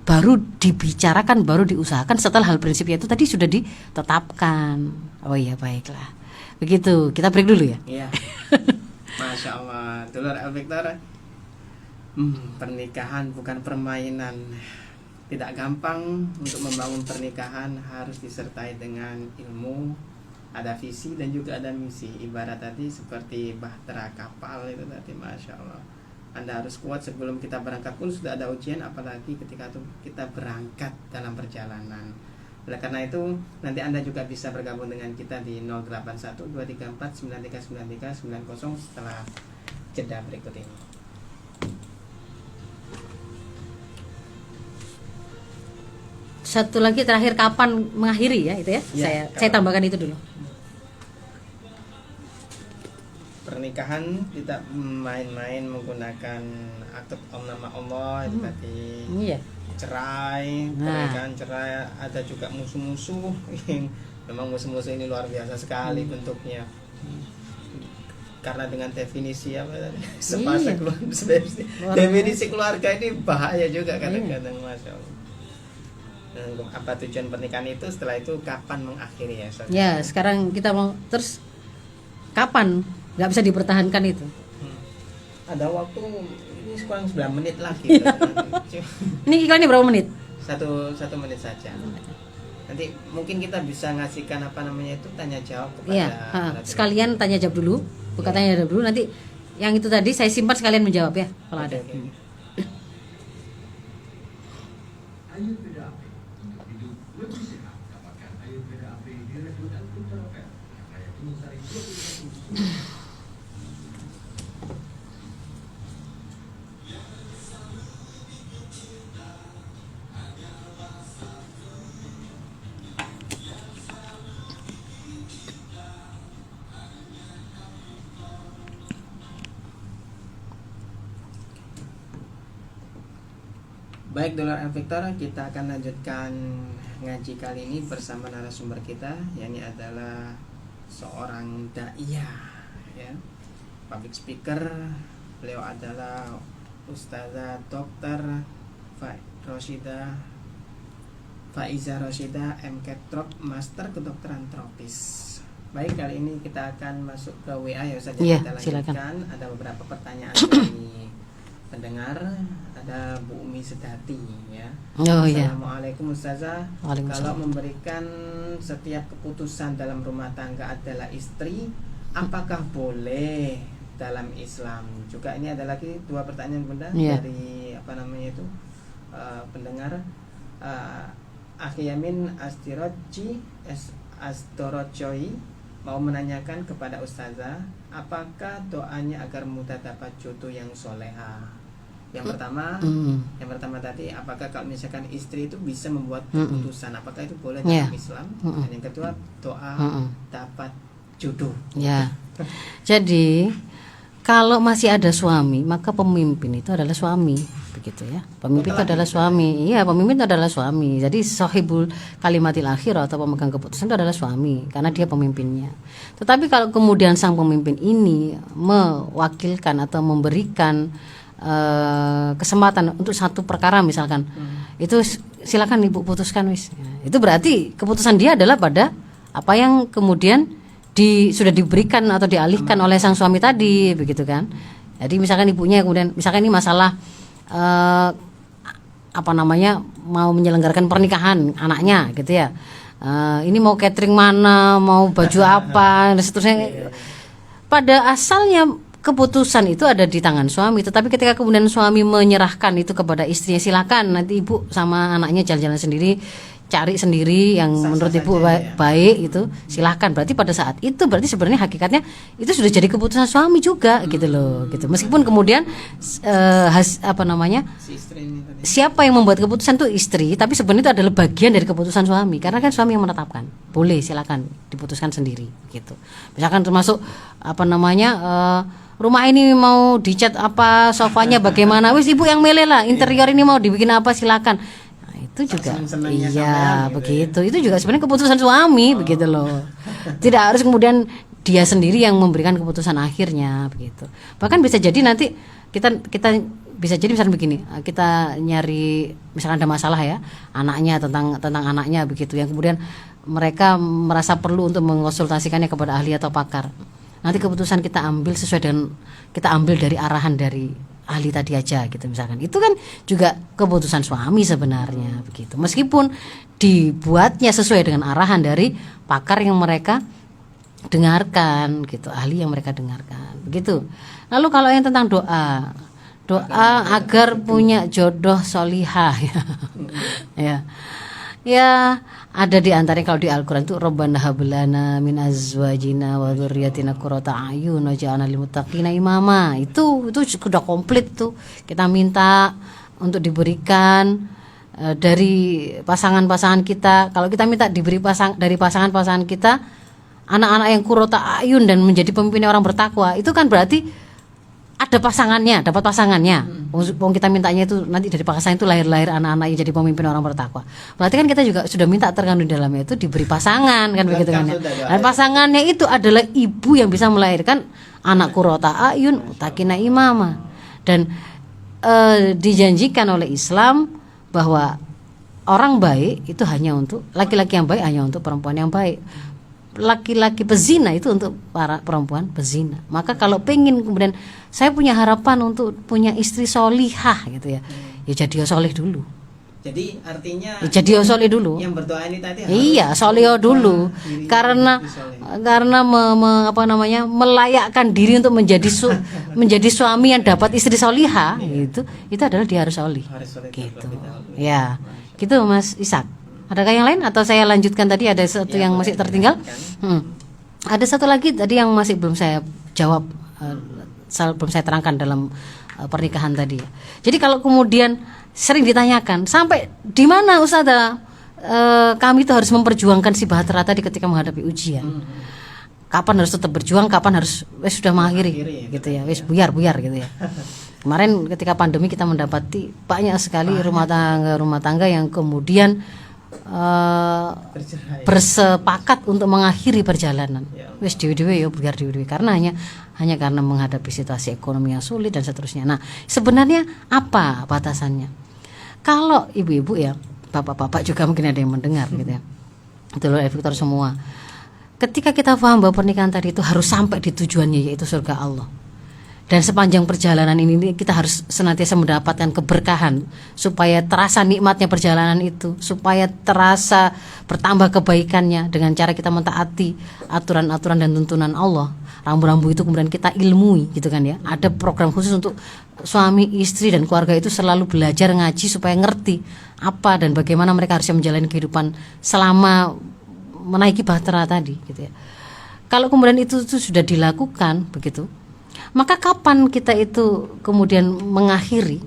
baru dibicarakan, baru diusahakan setelah hal prinsipnya itu tadi sudah ditetapkan. Oh iya, baiklah. Begitu, kita break dulu ya. Iya. Masya Allah, Dulur Al-Victor. Pernikahan bukan permainan. Tidak gampang untuk membangun pernikahan, harus disertai dengan ilmu, ada visi dan juga ada misi. Ibarat tadi seperti bahtera kapal itu tadi, Masya Allah. Anda harus kuat sebelum kita berangkat pun sudah ada ujian, apalagi ketika kita berangkat dalam perjalanan. Oleh karena itu, nanti Anda juga bisa bergabung dengan kita di 081 234 9393 90 setelah jeda berikut ini. Satu lagi terakhir, kapan mengakhiri ya itu ya? Saya tambahkan itu dulu. Pernikahan tidak main-main menggunakan akad nama Allah itu tadi. Iya. Cerai, cerai, ada juga musuh-musuh yang memang musuh-musuh ini luar biasa sekali bentuknya. Karena dengan definisi definisi keluarga ini bahaya juga kadang-kadang, Masya Allah. Apa tujuan pernikahan itu, setelah itu kapan mengakhiri ya? Ya, sekarang kita mau terus kapan? Nggak bisa dipertahankan itu. Ada waktu ini kurang 9 menit lagi. Ini iklannya berapa menit? Satu menit saja. Nanti mungkin kita bisa ngasihkan tanya jawab kepada sekalian tanya jawab dulu, bukan tanya jawab dulu. Nanti yang itu tadi saya simpan sekalian menjawab ya kalau ada. Baik Dolar and Victor, kita akan lanjutkan ngaji kali ini bersama narasumber kita, yakni adalah seorang da'iyah, ya, public speaker. Beliau adalah Ustazah Dr. Faiza Roshida, MKTROP, Master Kedokteran Tropis. Baik, kali ini kita akan masuk ke WA ya Ustazah. Kita lanjutkan. Silakan. Ada beberapa pertanyaan dari pendengar. Ada Bu Umi Sedati, ya. Assalamualaikum Ustazah. Kalau memberikan setiap keputusan dalam rumah tangga adalah istri, apakah boleh dalam Islam? Juga ini ada lagi 2 pertanyaan Bunda dari pendengar Akhi Yamin Astorojoi mau menanyakan kepada Ustazah, apakah doanya agar mudah dapat jodoh yang soleha? Yang pertama tadi, apakah kalau misalkan istri itu bisa membuat keputusan, apakah itu boleh dalam Islam? Dan yang kedua, doa dapat jodoh. Ya. Jadi kalau masih ada suami, maka pemimpin itu adalah suami, begitu ya. Pemimpin itu adalah suami. Iya, pemimpin itu adalah suami. Jadi sahibul kalimatil akhir atau pemegang keputusan itu adalah suami, karena dia pemimpinnya. Tetapi kalau kemudian sang pemimpin ini mewakilkan atau memberikan kesempatan untuk satu perkara misalkan, itu silakan ibu putuskan wis. Itu berarti keputusan dia adalah pada apa yang kemudian sudah diberikan atau dialihkan oleh sang suami tadi, begitu kan. Jadi misalkan ibunya kemudian misalkan ini masalah mau menyelenggarakan pernikahan anaknya gitu ya. Ini mau catering mana, mau baju apa dan seterusnya. Pada asalnya keputusan itu ada di tangan suami, tetapi ketika kemudian suami menyerahkan itu kepada istrinya, silakan nanti ibu sama anaknya jalan-jalan sendiri, cari sendiri yang menurut ibu baik itu silahkan. Berarti pada saat itu berarti sebenarnya hakikatnya itu sudah jadi keputusan suami juga gitu loh, gitu. Meskipun kemudian siapa yang membuat keputusan itu istri, tapi sebenarnya itu adalah bagian dari keputusan suami, karena kan suami yang menetapkan. Boleh silakan diputuskan sendiri gitu. Misalkan termasuk rumah ini mau dicat apa, sofanya bagaimana, wis ibu yang milih lah, interior ini mau dibikin apa silakan. Itu juga iya begitu ya. Itu juga sebenarnya keputusan suami begitu loh. Tidak harus kemudian dia sendiri yang memberikan keputusan akhirnya begitu. Bahkan bisa jadi nanti kita bisa jadi misalnya begini, kita nyari misalkan ada masalah ya anaknya, tentang anaknya begitu, yang kemudian mereka merasa perlu untuk mengonsultasikannya kepada ahli atau pakar. Nanti keputusan kita ambil sesuai dengan kita ambil dari arahan dari ahli tadi aja gitu misalkan. Itu kan juga keputusan suami sebenarnya begitu. Meskipun dibuatnya sesuai dengan arahan dari pakar yang mereka dengarkan gitu, ahli yang mereka dengarkan. Begitu. Lalu kalau yang tentang doa agar punya jodoh solihah ya. Ya, ada di antaranya kalau di Al-Qur'an itu Rabbana hab lana min azwajina wa dzurriyyatina qurrata a'yun waj'alna lil muttaqina imama. Itu sudah komplit tuh. Kita minta untuk diberikan dari pasangan-pasangan kita. Kalau kita minta diberi dari pasangan-pasangan kita anak-anak yang qurrata a'yun dan menjadi pemimpin orang bertakwa, itu kan berarti ada pasangannya, dapat pasangannya. Wong kita mintanya itu nanti dari pasangan itu lahir anak-anak yang jadi pemimpin orang bertakwa. Berarti kan kita juga sudah minta terkandung di dalamnya itu diberi pasangan kan begitu kan ya. Dan pasangannya itu adalah ibu yang bisa melahirkan anak qurrata a'yun muttaqina imama. Dan dijanjikan oleh Islam bahwa orang baik itu hanya untuk laki-laki yang baik, hanya untuk perempuan yang baik. Laki-laki pezina itu untuk para perempuan pezina. Maka kalau pengen kemudian saya punya harapan untuk punya istri solihah gitu ya, ya jadi soleh dulu. Jadi artinya ya jadi soleh dulu. Yang berdoa ini tadi iya soleh dulu, karena melayakkan diri untuk menjadi suami yang dapat istri solihah. Itu adalah dia harus solih. Gitu. Ya, gitu Mas Ishak. Adakah yang lain atau saya lanjutkan tadi ada satu yang masih tertinggal? Ada satu lagi tadi yang masih belum saya jawab, belum saya terangkan dalam pernikahan tadi. Jadi kalau kemudian sering ditanyakan sampai di mana Ustazah kami itu harus memperjuangkan si bahtera tadi ketika menghadapi ujian. Kapan harus tetap berjuang, kapan harus sudah mengakhiri gitu ya, buyar gitu ya. Kemarin ketika pandemi kita mendapati banyak sekali rumah tangga yang kemudian Bercerai. bersepakat untuk mengakhiri perjalanan. Ya Allah. Wes dewe-dewe ya biar dewe-dewe karena hanya karena menghadapi situasi ekonomi yang sulit dan seterusnya. Nah, sebenarnya apa batasannya? Kalau ibu-ibu ya, bapak-bapak juga mungkin ada yang mendengar gitu ya. Itu loh Victor semua. Ketika kita paham bahwa pernikahan tadi itu harus sampai di tujuannya yaitu surga Allah. Dan sepanjang perjalanan ini kita harus senantiasa mendapatkan keberkahan supaya terasa nikmatnya perjalanan itu, supaya terasa bertambah kebaikannya dengan cara kita mentaati aturan-aturan dan tuntunan Allah. Rambu-rambu itu kemudian kita ilmui gitu kan ya. Ada program khusus untuk suami, istri dan keluarga itu selalu belajar ngaji supaya ngerti apa dan bagaimana mereka harus menjalani kehidupan selama menaiki bahtera tadi gitu ya. Kalau kemudian itu sudah dilakukan begitu, maka kapan kita itu kemudian mengakhiri?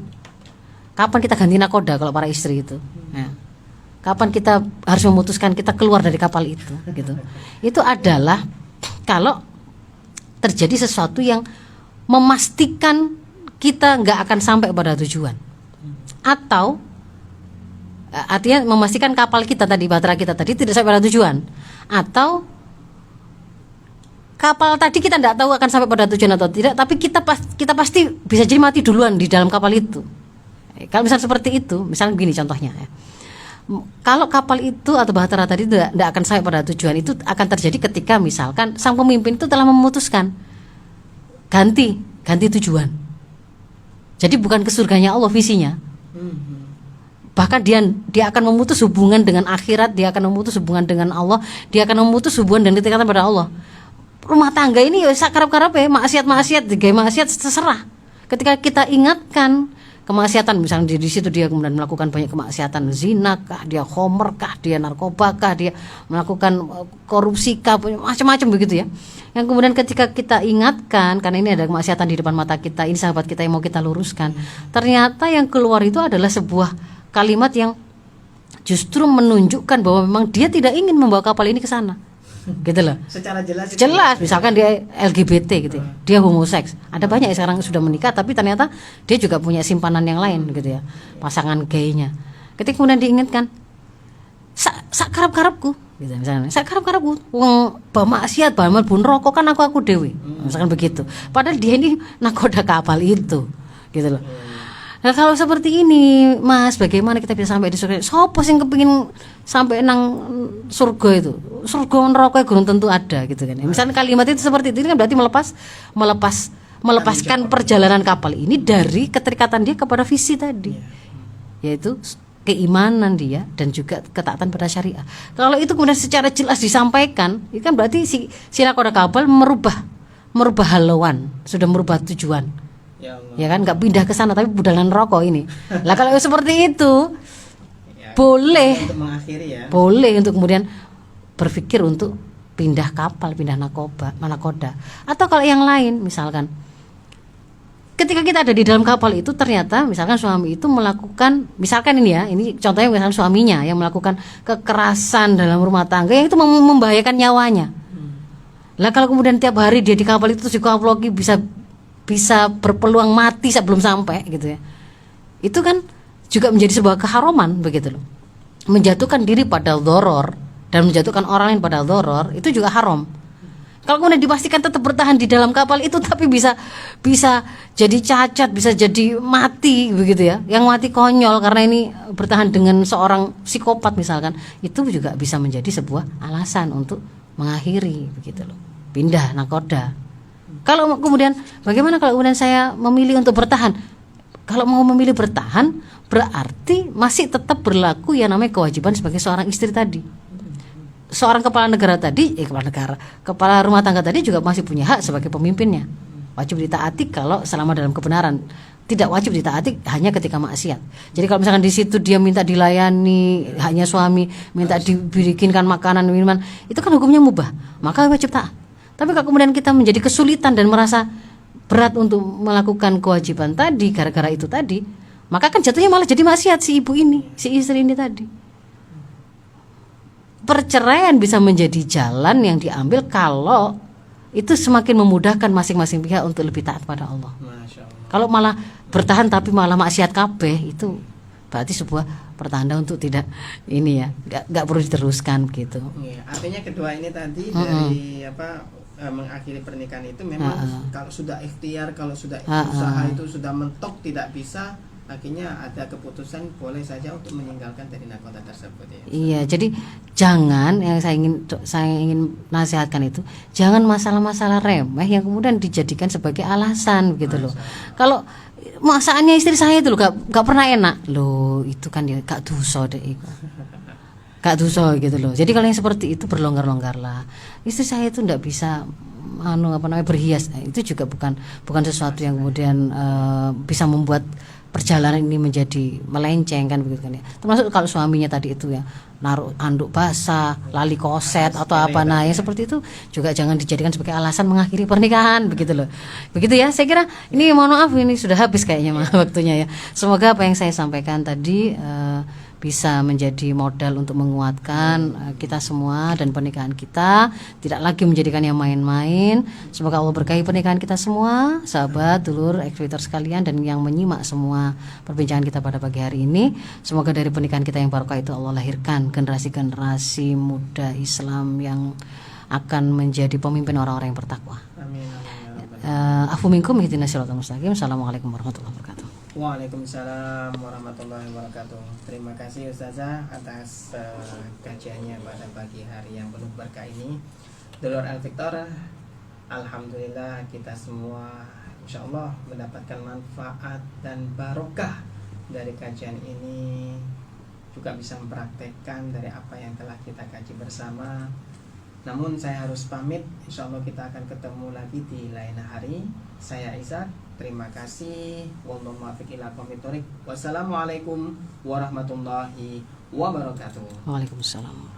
Kapan kita ganti nakoda kalau para istri itu? Ya. Kapan kita harus memutuskan kita keluar dari kapal itu? Gitu. Itu adalah kalau terjadi sesuatu yang memastikan kita nggak akan sampai pada tujuan, atau artinya memastikan kapal kita tadi, bahtera kita tadi tidak sampai pada tujuan, atau kapal tadi kita tidak tahu akan sampai pada tujuan atau tidak, tapi kita pasti bisa jadi mati duluan di dalam kapal itu. Kalau misalnya seperti itu, misalnya begini contohnya ya. Kalau kapal itu atau bahtera tadi tidak akan sampai pada tujuan, itu akan terjadi ketika misalkan sang pemimpin itu telah memutuskan ganti tujuan. Jadi bukan ke surganya Allah visinya. Bahkan dia akan memutus hubungan dengan akhirat, dia akan memutus hubungan dengan Allah, dia akan memutus hubungan dan ketikatan pada Allah. Rumah tangga ini ya sakarap-karap ya, maksiat terserah. Ketika kita ingatkan kemaksiatan, misalnya di situ dia kemudian melakukan banyak kemaksiatan, zina kah, dia homer kah, dia narkoba kah, dia melakukan korupsi kah, macam-macam begitu ya. Yang kemudian ketika kita ingatkan, karena ini ada kemaksiatan di depan mata kita, ini sahabat kita yang mau kita luruskan, ternyata yang keluar itu adalah sebuah kalimat yang justru menunjukkan bahwa memang dia tidak ingin membawa kapal ini ke sana. Gitu loh. Secara jelas misalkan dia LGBT gitu ya, dia homoseks. Ada banyak yang sekarang sudah menikah tapi ternyata dia juga punya simpanan yang lain gitu ya, pasangan gaynya. Ketika kemudian diingatkan sak karep-karepku gitu misalnya, sak karep-karepku wong maksiat bamal bun rokok kan aku dewe, misalkan begitu. Padahal dia ini nakoda kapal itu gitu loh. Nah kalau seperti ini Mas, bagaimana kita bisa sampai di surga? Sopo sing kepengin sampai nang surga itu? Surga neraka belum tentu ada gitu kan. Misalnya kalimat itu seperti itu, ini kan berarti melepaskan perjalanan kapal ini dari keterikatan dia kepada visi tadi. Yaitu keimanan dia dan juga ketaatan pada syariah. Kalau itu kemudian secara jelas disampaikan, itu kan berarti si nakoda kapal merubah haluan, sudah merubah tujuan. Ya kan, nggak pindah ke sana tapi budalan rokok ini. Lah kalau seperti itu boleh untuk mengakhiri ya. Boleh untuk kemudian berpikir untuk pindah kapal, pindah nakoda. Atau kalau yang lain misalkan ketika kita ada di dalam kapal itu ternyata misalkan suami itu melakukan, misalkan ini ya, ini contohnya misalkan suaminya yang melakukan kekerasan dalam rumah tangga yang itu membahayakan nyawanya. Lah kalau kemudian tiap hari dia di kapal itu psikologi bisa berpeluang mati sebelum sampai gitu ya. Itu kan juga menjadi sebuah keharaman begitu loh. Menjatuhkan diri pada doror dan menjatuhkan orang lain pada doror itu juga haram. Kalau kemudian dipastikan tetap bertahan di dalam kapal itu tapi bisa jadi cacat, bisa jadi mati begitu ya. Yang mati konyol karena ini bertahan dengan seorang psikopat misalkan, itu juga bisa menjadi sebuah alasan untuk mengakhiri begitu loh. Pindah nakoda. Kalau kemudian bagaimana kalau kemudian saya memilih untuk bertahan? Kalau mau memilih bertahan berarti masih tetap berlaku yang namanya kewajiban sebagai seorang istri tadi. Seorang kepala negara tadi, kepala rumah tangga tadi juga masih punya hak sebagai pemimpinnya. Wajib ditaati kalau selama dalam kebenaran. Tidak wajib ditaati hanya ketika maksiat. Jadi kalau misalkan di situ dia minta dilayani, hanya suami minta diberikan makanan, minuman, itu kan hukumnya mubah. Maka wajib taat. Tapi kalau kemudian kita menjadi kesulitan dan merasa berat untuk melakukan kewajiban tadi gara-gara itu tadi, maka kan jatuhnya malah jadi maksiat si ibu ini, si istri ini tadi. Perceraian bisa menjadi jalan yang diambil kalau itu semakin memudahkan masing-masing pihak untuk lebih taat pada Allah. Masya Allah. Kalau malah bertahan tapi malah maksiat kabeh, itu berarti sebuah pertanda untuk tidak ini ya, nggak perlu diteruskan gitu. Iya, artinya kedua ini tadi dari mengakhiri pernikahan itu memang kalau sudah ikhtiar, kalau sudah usaha itu sudah mentok tidak bisa, akhirnya ada keputusan boleh saja untuk meninggalkan dari nakoda tersebut ya. Iya, jadi jangan, yang saya ingin nasihatkan itu, jangan masalah-masalah remeh yang kemudian dijadikan sebagai alasan gitu loh. Kalau masakannya istri saya itu loh gak pernah enak loh, itu kan ya gak dosa deh itu. Gak dosa gitu loh. Jadi kalau yang seperti itu berlonggar-longgarlah. Istri saya itu ndak bisa berhias. Itu juga bukan sesuatu yang kemudian bisa membuat perjalanan ini menjadi melenceng kan begitu kan ya. Termasuk kalau suaminya tadi itu ya naruh handuk basah, lali koset atau apa, nah yang seperti itu juga jangan dijadikan sebagai alasan mengakhiri pernikahan begitu loh. Begitu ya, saya kira ini mohon maaf ini sudah habis kayaknya waktunya ya. Semoga apa yang saya sampaikan tadi bisa menjadi modal untuk menguatkan kita semua dan pernikahan kita tidak lagi menjadikan yang main-main. Semoga Allah berkahi pernikahan kita semua, sahabat, dulur, ekspeditor sekalian, dan yang menyimak semua perbincangan kita pada pagi hari ini. Semoga dari pernikahan kita yang barokah itu Allah lahirkan generasi-generasi muda Islam yang akan menjadi pemimpin orang-orang yang bertakwa. Amin. Afu minkum ihdinas siratal mustaqim. Assalamualaikum warahmatullahi wabarakatuh. Waalaikumsalam warahmatullahi wabarakatuh. Terima kasih Ustazah atas kajiannya pada pagi hari yang penuh berkah ini. Dulur Al Victor, alhamdulillah kita semua insyaallah mendapatkan manfaat dan barokah dari kajian ini, juga bisa mempraktekkan dari apa yang telah kita kaji bersama. Namun saya harus pamit, insyaallah kita akan ketemu lagi di lain hari. Saya Ishak, terima kasih. Wallahu muwaffiq ila aqwamit thoriq. Wassalamualaikum warahmatullahi wabarakatuh. Waalaikumsalam.